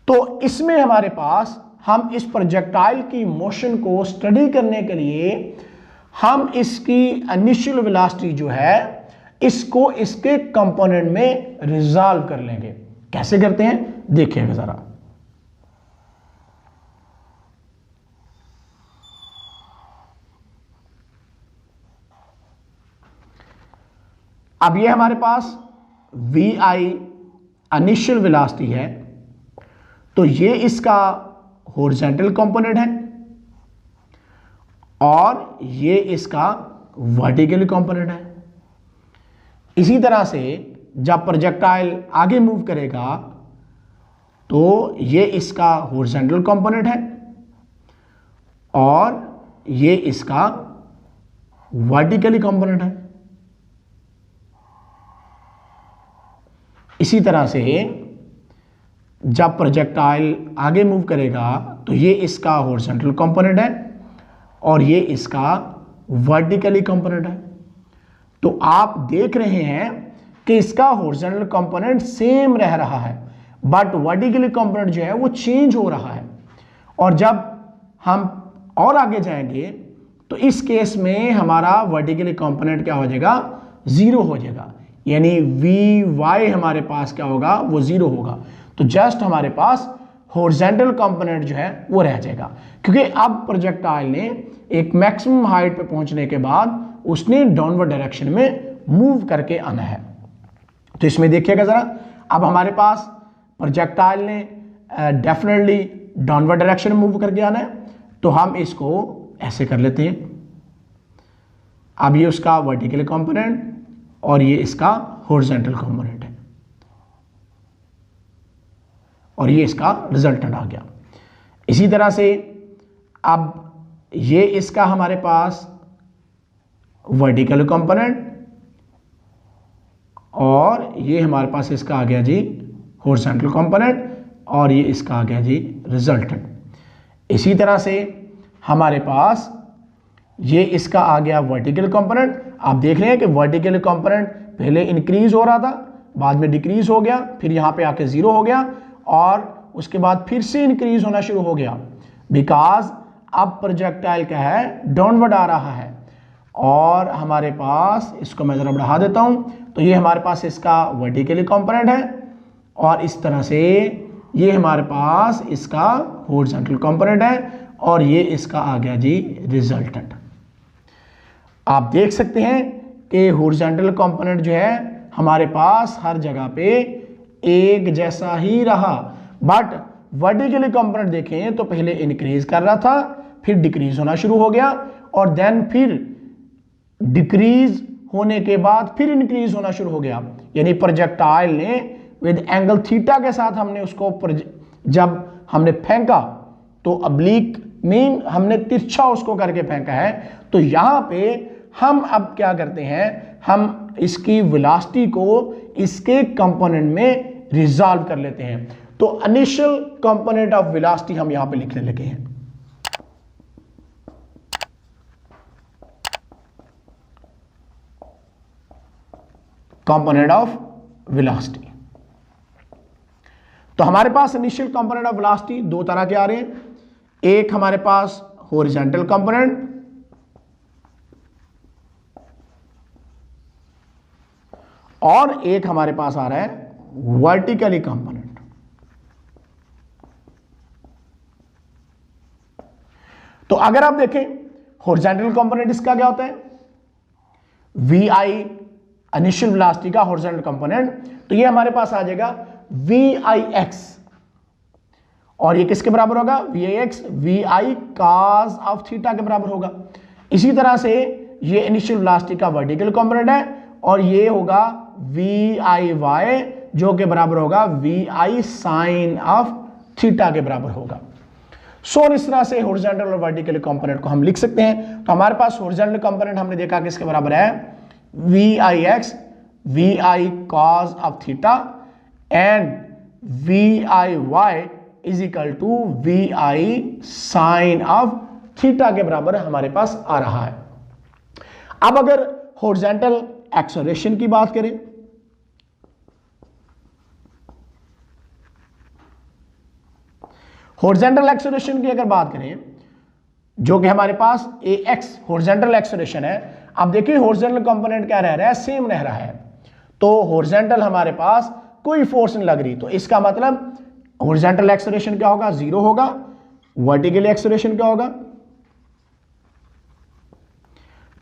तो इसमें हमारे पास हम इस प्रोजेक्टाइल की मोशन को स्टडी करने के लिए हम इसकी इनिशियल वेलोसिटी जो है इसको इसके कंपोनेंट में रिजॉल्व कर लेंगे। कैसे करते हैं देखिएगा जरा। अब ये हमारे पास VI इनिशियल वेलोसिटी है, तो ये इसका हॉरिजॉन्टल कंपोनेंट है और ये इसका वर्टिकल कंपोनेंट है। इसी तरह से जब प्रोजेक्टाइल आगे मूव करेगा तो ये इसका हॉरिजॉन्टल कंपोनेंट है और ये इसका वर्टिकली कंपोनेंट है। इसी तरह से जब प्रोजेक्टाइल आगे मूव करेगा तो ये इसका हॉरिजॉन्टल कंपोनेंट है और ये इसका वर्टिकली कंपोनेंट है। तो आप देख रहे हैं कि इसका हॉरिजॉन्टल कंपोनेंट सेम रह रहा है, बट वर्टिकली कंपोनेंट जो है वो चेंज हो रहा है। और जब हम और आगे जाएंगे तो इस केस में हमारा वर्टिकली कंपोनेंट क्या हो जाएगा, 0 हो जाएगा, यानी वी वाई हमारे पास क्या होगा, वो 0 होगा। तो जस्ट हमारे पास हॉरिजॉन्टल कंपोनेंट जो है वो रह जाएगा, क्योंकि अब प्रोजेक्टाइल ने एक मैक्सिमम हाइट पे पहुंचने के बाद उसने डाउनवर्ड डायरेक्शन में मूव करके आना है। तो इसमें देखिएगा जरा, अब हमारे पास प्रोजेक्टाइल ने डेफिनेटली डाउनवर्ड डायरेक्शन में मूव करके आना है, तो हम इसको ऐसे कर लेते हैं। अब ये उसका वर्टिकल कंपोनेंट और ये इसका हॉरिजॉन्टल कंपोनेंट है, और ये इसका रिजल्टेंट आ गया। इसी तरह से अब ये इसका हमारे पास वर्टिकल कंपोनेंट और ये हमारे पास इसका आ गया जी हॉरिजॉन्टल कंपोनेंट, और ये इसका आ गया जी रिजल्टेंट। इसी तरह से हमारे पास ये इसका आ गया वर्टिकल कंपोनेंट। आप देख रहे हैं कि वर्टिकल कंपोनेंट पहले इंक्रीज हो रहा था, बाद में डिक्रीज हो गया, फिर यहाँ पे आके 0 हो गया, और उसके बाद फिर से इंक्रीज होना शुरू हो गया, बिकॉज अब प्रोजेक्टाइल क्या है, डाउनवर्ड आ रहा है। और हमारे पास, इसको मैं जरा बढ़ा देता हूं, तो ये हमारे पास इसका वर्टिकली कंपोनेंट है, और इस तरह से ये हमारे पास इसका हॉरिजॉन्टल कंपोनेंट है, और ये इसका आ गया जी रिजल्टेंट। आप देख सकते हैं कि हॉरिजॉन्टल कंपोनेंट जो है हमारे पास हर जगह पे एक जैसा ही रहा, बट वर्टिकली कंपोनेंट देखें तो पहले इंक्रीज कर रहा था, फिर डिक्रीज होना शुरू हो गया, और देन फिर डिक्रीज होने के बाद फिर इंक्रीज होना शुरू हो गया। यानी प्रोजेक्टाइल ने विद एंगल थीटा के साथ हमने उसको जब हमने फेंका तो अब्लीक मीन हमने तिरछा उसको करके फेंका है। तो यहां पे हम अब क्या करते हैं, हम इसकी वेलोसिटी को इसके कंपोनेंट में रिजॉल्व कर लेते हैं। तो इनिशियल कंपोनेंट ऑफ वेलोसिटी हम यहां पे लिखने लगे हैं। कंपोनेंट ऑफ वेलोसिटी, तो हमारे पास इनिशियल कंपोनेंट ऑफ वेलोसिटी दो तरह के आ रहे हैं। एक हमारे पास हॉरिजॉन्टल कंपोनेंट और एक हमारे पास आ रहा है वर्टिकली कंपोनेंट। तो अगर आप देखें हॉरिजॉन्टल कंपोनेंट इसका क्या होता है, वी आई इनिशियल वेलोसिटी का हॉरिजॉन्टल कंपोनेंट, तो ये हमारे पास आ जाएगा वी आई एक्स, और ये किसके बराबर होगा, v i x v i cos of theta के बराबर होगा। इसी तरह से ये इनिशियल वेलोसिटी का वर्टिकल कंपोनेंट है, और ये होगा वी आई वाई जो के बराबर होगा v i sine of theta के बराबर होगा। सो इस तरह से हॉरिजॉन्टल और वर्टिकल कंपोनेंट को हम लिख सकते हैं। तो हमारे पास हॉरिजॉन्टल कंपोनेंट हमने देखा किसके बराबर है, v i x v i cos of theta, and v i y is equal to v i sine of theta के बराबर हमारे पास आ रहा है। अब अगर हॉरिजॉन्टल एक्सेलरेशन की बात करें, हॉरिजॉन्टल एक्सेलरेशन की अगर बात करें, जो कि हमारे पास ए एक्स हॉरिजॉन्टल एक्सेलरेशन है। अब देखिए हॉरिजॉन्टल कंपोनेंट क्या रह रहा है, सेम रह रहा है। तो हॉरिजॉन्टल हमारे पास कोई फोर्स नहीं लग रही, तो इसका मतलब हॉरिजॉन्टल एक्सेलरेशन क्या होगा, 0 होगा। वर्टिकल एक्सेलरेशन क्या होगा,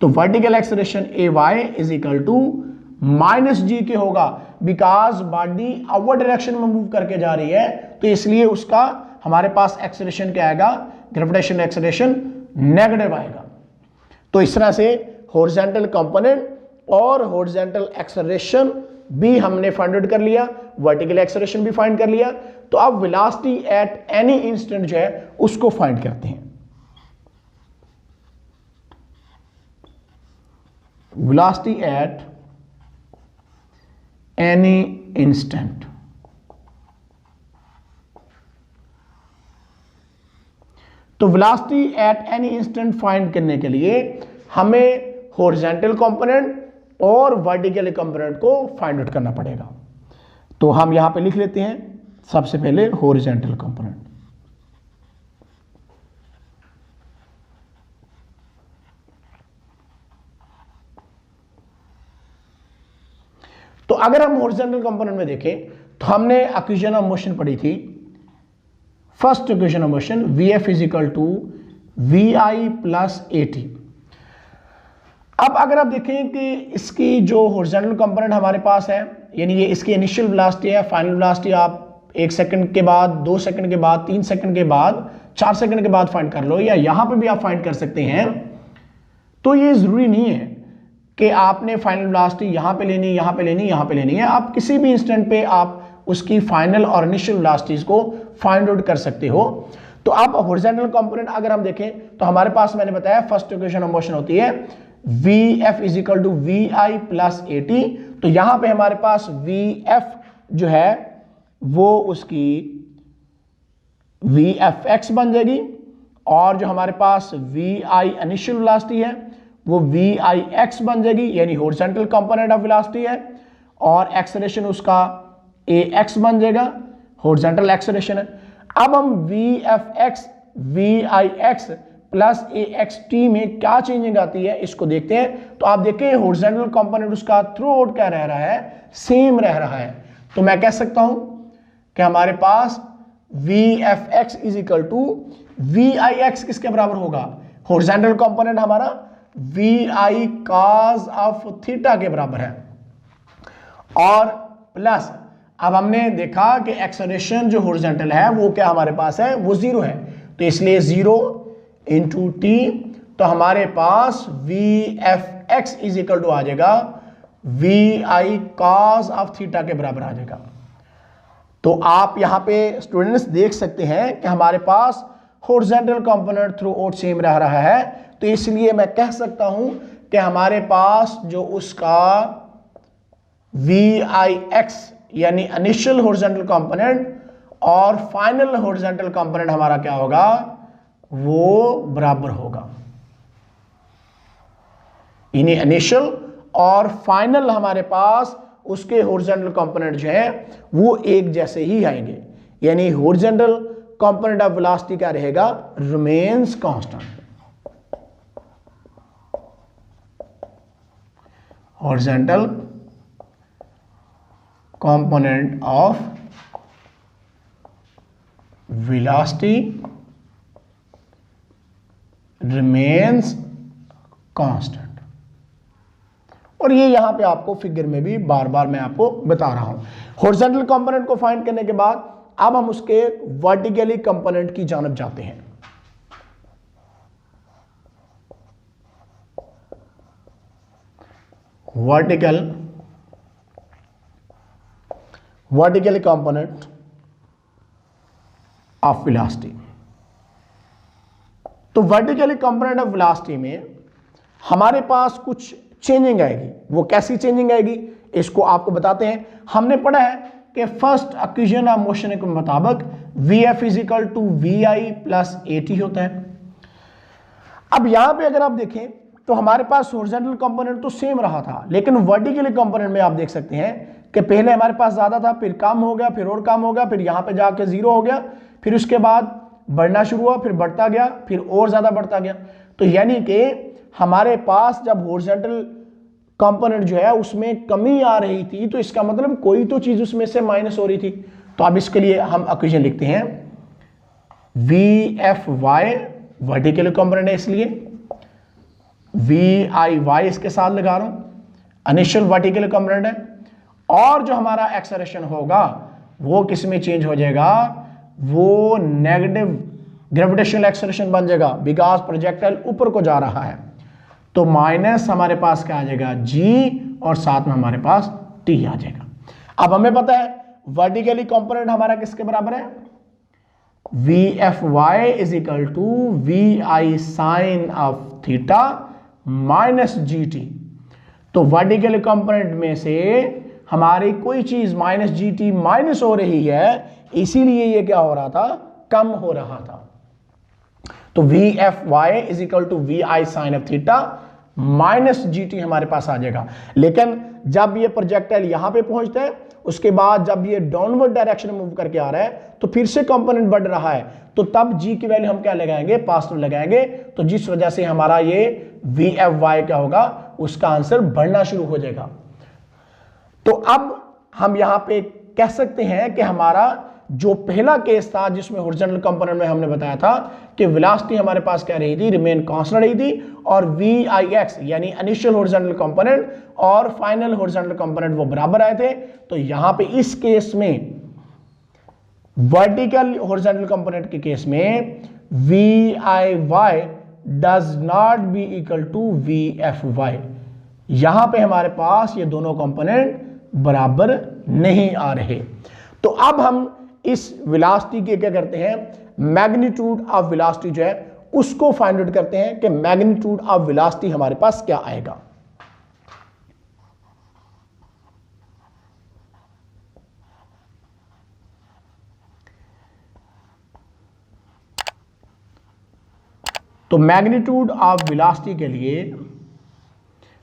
तो vertical acceleration a y is equal to minus g के होगा, बिकॉज बॉडी अपवर्ड डायरेक्शन में मूव करके जा रही है, तो इसलिए उसका हमारे पास एक्सेलरेशन क्या आएगा, ग्रेविटेशनल एक्सेलरेशन नेगेटिव आएगा। तो इस तरह से हॉरिजॉन्टल कंपोनेंट और हॉरिजॉन्टल एक्सेलरेशन भी हमने फाइंड आउट कर लिया, वर्टिकल एक्सेलरेशन भी फाइंड कर लिया। तो अब वेलोसिटी एट एनी इंस्टेंट जो है उसको फाइंड करते हैं। वेलोसिटी एट एनी इंस्टेंट, तो velocity at any instant find करने के लिए हमें हॉरिजॉन्टल कंपोनेंट और वर्टिकल कंपोनेंट को फाइंड आउट करना पड़ेगा। तो हम यहां पे लिख लेते हैं सबसे पहले हॉरिजॉन्टल कंपोनेंट। तो अगर हम हॉरिजॉन्टल कंपोनेंट में देखें तो हमने इक्वेशन ऑफ मोशन पढ़ी थी। First equation of motion Vf is equal to Vi plus AT। अब अगर आप देखें कि इसकी जो हॉरिजॉन्टल कंपोनेंट हमारे पास है, यानी ये इसकी इनिशियल वेलोसिटी है, फाइनल वेलोसिटी आप 1 सेकंड के बाद, 2 सेकंड के बाद, 3 सेकंड के बाद, 4 सेकंड के बाद फाइंड कर लो, या यहां पे भी आप फाइंड कर सकते हैं। तो ये जरूरी नहीं है कि आपने फाइनल वेलोसिटी यहां पे लेनी, यहां पे लेनी, यहां पे लेनी है। आप किसी भी इंस्टेंट पे आप उसकी फाइनल और इनिशियल वेलोसिटीज को फाइंड आउट कर सकते हो। तो आप हॉरिजॉन्टल कंपोनेंट अगर हम देखें तो हमारे पास मैंने बताया फर्स्ट इक्वेशन ऑफ मोशन होती है Vf is equal to Vi plus AT। तो यहां पे हमारे पास Vf जो है वो उसकी Vfx बन जाएगी, और जो हमारे पास Vi इनिशियल वेलोसिटी है वो Vix बन जाएगी, यानी हॉरिजॉन्टल कंपोनेंट ऑफ वेलोसिटी है, और एक्सेलरेशन उसका Ax बन जाएगा, हॉरिजॉन्टल एक्सेलरेशन है। अब हम Vfx Vix प्लस AXT में क्या चेंजिंग आती है इसको देखते हैं। तो आप देखें हॉरिजॉन्टल कंपोनेंट उसका थ्रू आउट क्या रह रहा है, सेम रह रहा है। तो मैं कह सकता हूं कि हमारे पास Vfx is equal to Vix किसके बराबर होगा, हॉरिजॉन्टल कंपोनेंट हमारा Vi cos ऑफ थीटा के बराबर है, और प्लस अब हमने देखा कि एक्सेलरेशन जो हॉरिजॉन्टल है वो क्या हमारे पास है, वो 0 है। तो इसलिए 0 इंटू T, तो हमारे पास Vfx इज इक्वल टू आ जाएगा Vi cos ऑफ थीटा के बराबर आ जाएगा। तो आप यहां पे स्टूडेंट्स देख सकते हैं कि हमारे पास horizontal component throughout same रह रहा है। तो इसलिए मैं कह सकता हूं कि हमारे पास जो उसका Vix यानी इनिशियल हॉरिजॉन्टल कंपोनेंट और फाइनल हॉरिजॉन्टल कंपोनेंट हमारा क्या होगा, वो बराबर होगा। यानी इनिशियल और फाइनल हमारे पास उसके हॉरिजॉन्टल कंपोनेंट जो है वो एक जैसे ही आएंगे, यानी हॉरिजॉन्टल कंपोनेंट ऑफ वेलोसिटी क्या रहेगा, remains constant. Horizontal component of velocity remains constant. और ये यहां पे आपको फिगर में भी बार बार मैं आपको बता रहा हूं। हॉरिजॉन्टल कंपोनेंट को फाइंड करने के बाद अब हम उसके वर्टिकली कंपोनेंट की जानब जाते हैं। Vertical component of velocity. तो वर्टिकली कंपोनेंट ऑफ वेलोसिटी में हमारे पास कुछ चेंजिंग आएगी। वो कैसी चेंजिंग आएगी इसको आपको बताते हैं। हमने पढ़ा है कि फर्स्ट इक्वेशन ऑफ मोशन के मुताबिक Vf is equal to Vi plus AT होता है। अब यहां पे अगर आप देखें तो हमारे पास हॉरिजॉन्टल कंपोनेंट तो सेम रहा था, लेकिन वर्टिकल कंपोनेंट में आप देख सकते हैं कि पहले हमारे पास ज्यादा था, फिर कम हो गया, फिर और कम हो गया, फिर यहां पे जाके 0 हो गया, फिर उसके बाद बढ़ना शुरू हुआ, फिर बढ़ता गया, फिर और ज्यादा बढ़ता गया। तो यानी कि हमारे पास जब हॉरिजॉन्टल कंपोनेंट जो है उसमें कमी आ रही थी, तो इसका मतलब कोई तो चीज उसमें से माइनस हो रही थी। तो अब इसके लिए हम इक्वेशन लिखते हैं Vfy वर्टिकल कंपोनेंट है, इसलिए Viy इसके साथ लगा रहा हूं, इनिशियल वर्टिकल कंपोनेंट है, और जो हमारा एक्सेलरेशन होगा वो किस में चेंज हो जाएगा, वो नेगेटिव ग्रेविटेशनल एक्सेलरेशन बन जाएगा, बिकॉज प्रोजेक्टाइल ऊपर को जा रहा है। तो माइनस हमारे पास क्या आ जाएगा, G, और साथ में हमारे पास T आ जाएगा। अब हमें पता है वर्टिकली कंपोनेंट हमारा किसके बराबर है, Vfy is equal to Vi sine of theta minus GT। तो वर्टिकल कंपोनेंट में से हमारी कोई चीज माइनस GT माइनस हो रही है, इसीलिए ये क्या हो रहा था, कम हो रहा था। तो Vfy is equal to Vi sine of theta minus GT हमारे पास आ जाएगा। लेकिन जब ये प्रोजेक्टाइल यहां पे पहुंचता है, उसके बाद जब ये डाउनवर्ड डायरेक्शन में मूव करके आ रहा है, तो फिर से कंपोनेंट बढ़ रहा है, तो तब G की वैल्यू हम क्या लगाएंगे, पॉजिटिव लगाएंगे। तो जिस वजह से हमारा ये VFY क्या होगा, उसका आंसर बढ़ना शुरू हो जाएगा। तो अब हम यहां पे कह सकते हैं कि हमारा जो पहला केस था जिसमें हॉरिजॉन्टल कंपोनेंट में हमने बताया था कि वेलोसिटी हमारे पास क्या रही थी, रिमेन कांस्टेंट रही थी, और VIX यानी इनिशियल हॉरिजॉन्टल कंपोनेंट और फाइनल हॉरिजॉन्टल कंपोनेंट वो बराबर आए थे। तो यहां पे इस केस में वर्टिकल हॉरिजॉन्टल कंपोनेंट के केस में VIY does not be equal to VFY। यहां पे हमारे पास ये दोनों कंपोनेंट बराबर नहीं आ रहे। तो अब हम इस वेलोसिटी के क्या करते हैं, मैग्नीट्यूड ऑफ वेलोसिटी जो है उसको फाइंड आउट करते हैं कि मैग्नीट्यूड ऑफ वेलोसिटी हमारे पास क्या आएगा। तो मैग्नीट्यूड ऑफ वेलोसिटी के लिए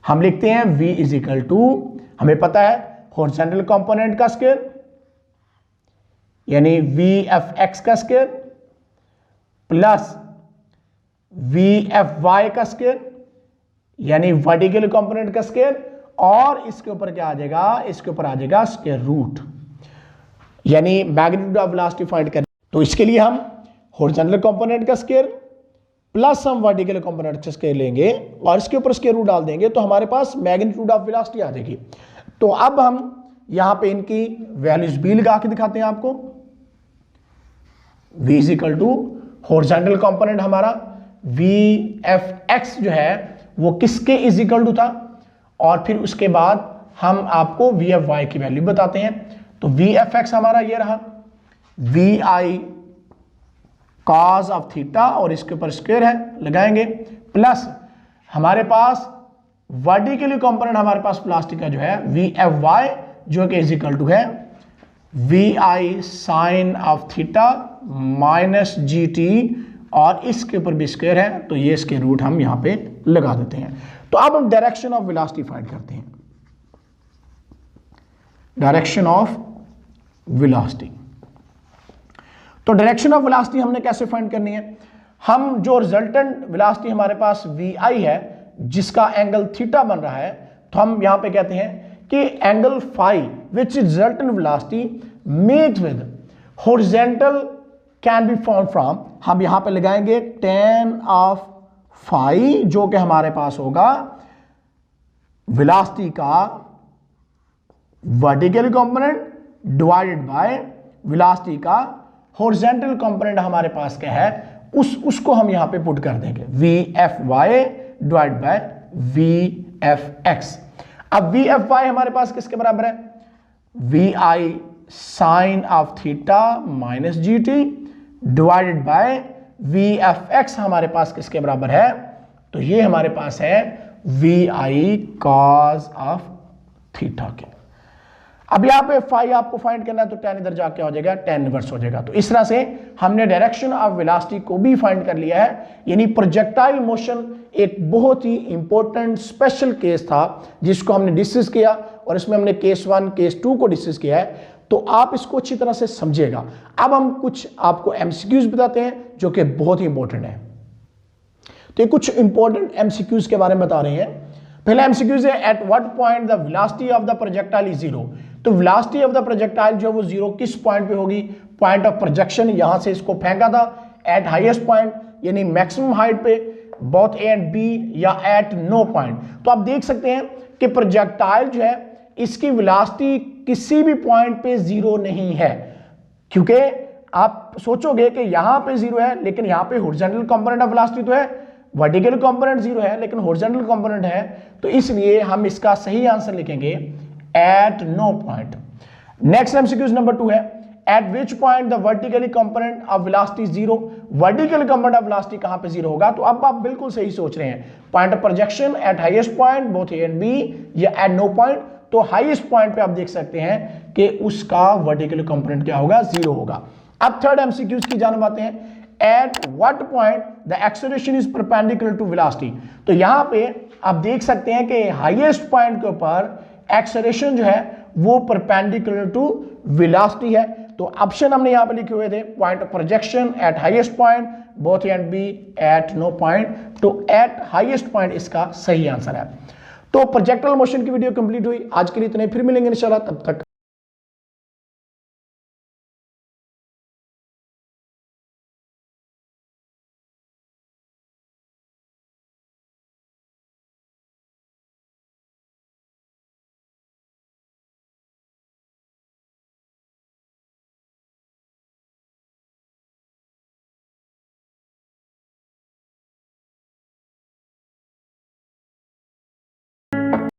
हम लिखते हैं V इज इक्वल टू, हमें पता है हॉरिजॉन्टल कंपोनेंट का स्क्वायर यानी VFX का स्क्वायर प्लस VFY का स्क्वायर यानी वर्टिकल कंपोनेंट का स्क्वायर, और इसके ऊपर क्या आ जाएगा, इसके ऊपर आ जाएगा स्क्वायर रूट, यानी मैग्नीट्यूड ऑफ वेलोसिटी फाइंड करें। तो इसके लिए हम हॉरिजॉन्टल कंपोनेंट का स्क्वायर प्लस हम वर्टिकल कंपोनेंट का स्क्वायर लेंगे और इसके ऊपर स्क्वायर रूट डाल देंगे, तो हमारे पास मैग्नीट्यूड ऑफ वेलोसिटी आ जाएगी। तो अब हम यहां पे इनकी वैल्यूज भी लगा के दिखाते हैं आपको। V is equal to horizontal component हमारा VFX जो है वो किसके इज इक्वल टू था, और फिर उसके बाद हम आपको VFY की वैल्यू बताते हैं। तो VFX हमारा ये रहा VI cos ऑफ थीटा, और इसके ऊपर स्क्वायर है लगाएंगे, प्लस हमारे पास वर्टिकली कंपोनेंट हमारे पास प्लास्टिक का जो है VFY जो कि इज इक्वल टू है VI sine of theta minus GT, और इसके ऊपर भी स्क्वायर है, तो ये इसके रूट हम यहां पे लगा देते हैं। तो अब हम डायरेक्शन ऑफ वेलोसिटी फाइंड करते हैं। डायरेक्शन ऑफ वेलोसिटी, तो डायरेक्शन ऑफ वेलोसिटी हमने कैसे फाइंड करनी है, हम जो रिजल्टेंट वेलोसिटी हमारे पास VI है जिसका एंगल थीटा बन रहा है, तो हम यहां पे कहते हैं कि angle phi which is resultant velocity met with horizontal can be found from, हम यहां पे लगाएंगे tan ऑफ फाई जो कि हमारे पास होगा वेलोसिटी का vertical component divided by velocity का हॉरिजॉन्टल कंपोनेंट हमारे पास क्या है उसको हम यहां पे पुट कर देंगे VFY डिवाइड बाय VFX। अब VFY हमारे पास किसके बराबर है, VI sine of theta minus GT divided by VFX हमारे पास किसके बराबर है, तो ये हमारे पास है VI cos ऑफ थीटा के। अब यहां पे फाई आपको फाइंड करना है, तो tan इधर जाके हो जाएगा, tan इनवर्स हो जाएगा। तो इस तरह से हमने डायरेक्शन ऑफ वेलोसिटी को भी फाइंड कर लिया है, यानी प्रोजेक्टाइल मोशन एक बहुत ही इंपॉर्टेंट स्पेशल केस था जिसको हमने डिस्कस किया, और इसमें हमने केस 1 केस 2 को डिस्कस किया है। तो आप इसको अच्छी तरह से समझिएगा। अब हम कुछ आपको MCQs बताते हैं जो कि बहुत ही इंपॉर्टेंट है। तो ये कुछ इंपॉर्टेंट MCQs के बारे में बता रहे हैं। पहला MCQs है eight what point the velocity of the projectile is zero. तो वेलोसिटी ऑफ द प्रोजेक्टाइल जो वो जीरो किस पॉइंट पे होगी, पॉइंट ऑफ प्रोजेक्शन, यहां से इसको फेंका था एट हाईएस्ट पॉइंट यानी मैक्सिमम हाइट पे, बोथ ए एंड बी, या एट नो पॉइंट। तो आप देख सकते हैं कि प्रोजेक्टाइल जो है इसकी वेलोसिटी किसी भी पॉइंट पे जीरो नहीं है, क्योंकि आप सोचोगे कि यहां पे जीरो है लेकिन यहां पे हॉरिजॉन्टल कंपोनेंट ऑफ वेलोसिटी तो है, वर्टिकल कंपोनेंट जीरो है लेकिन हॉरिजॉन्टल कंपोनेंट है, तो इसलिए हम इसका सही आंसर लिखेंगे at no point. Next MCQ number 2 है at which point the vertically component of velocity zero. Vertical component of velocity कहां पे जीरो होगा, तो अब आप बिल्कुल सही सोच रहे हैं, point of projection at highest point both A and B, या एट नो पॉइंट। तो हाईएस्ट पॉइंट पे आप देख सकते हैं कि उसका वर्टिकल कंपोनेंट क्या होगा, जीरो होगा। अब थर्ड MCQ की जानब आते हैं at what point the acceleration is perpendicular to velocity. तो यहां पे आप देख सकते हैं कि हाईएस्ट पॉइंट के ऊपर एक्सेलरेशन जो है वो परपेंडिकुलर टू वेलोसिटी है। तो ऑप्शन हमने यहां पे लिखे हुए थे, point of projection at highest point, both A and B at no point, तो एट हाईएस्ट पॉइंट इसका सही आंसर है। तो प्रोजेक्टाइल मोशन की वीडियो कंप्लीट हुई। आज के लिए इतने, फिर मिलेंगे इंशाल्लाह, तब तक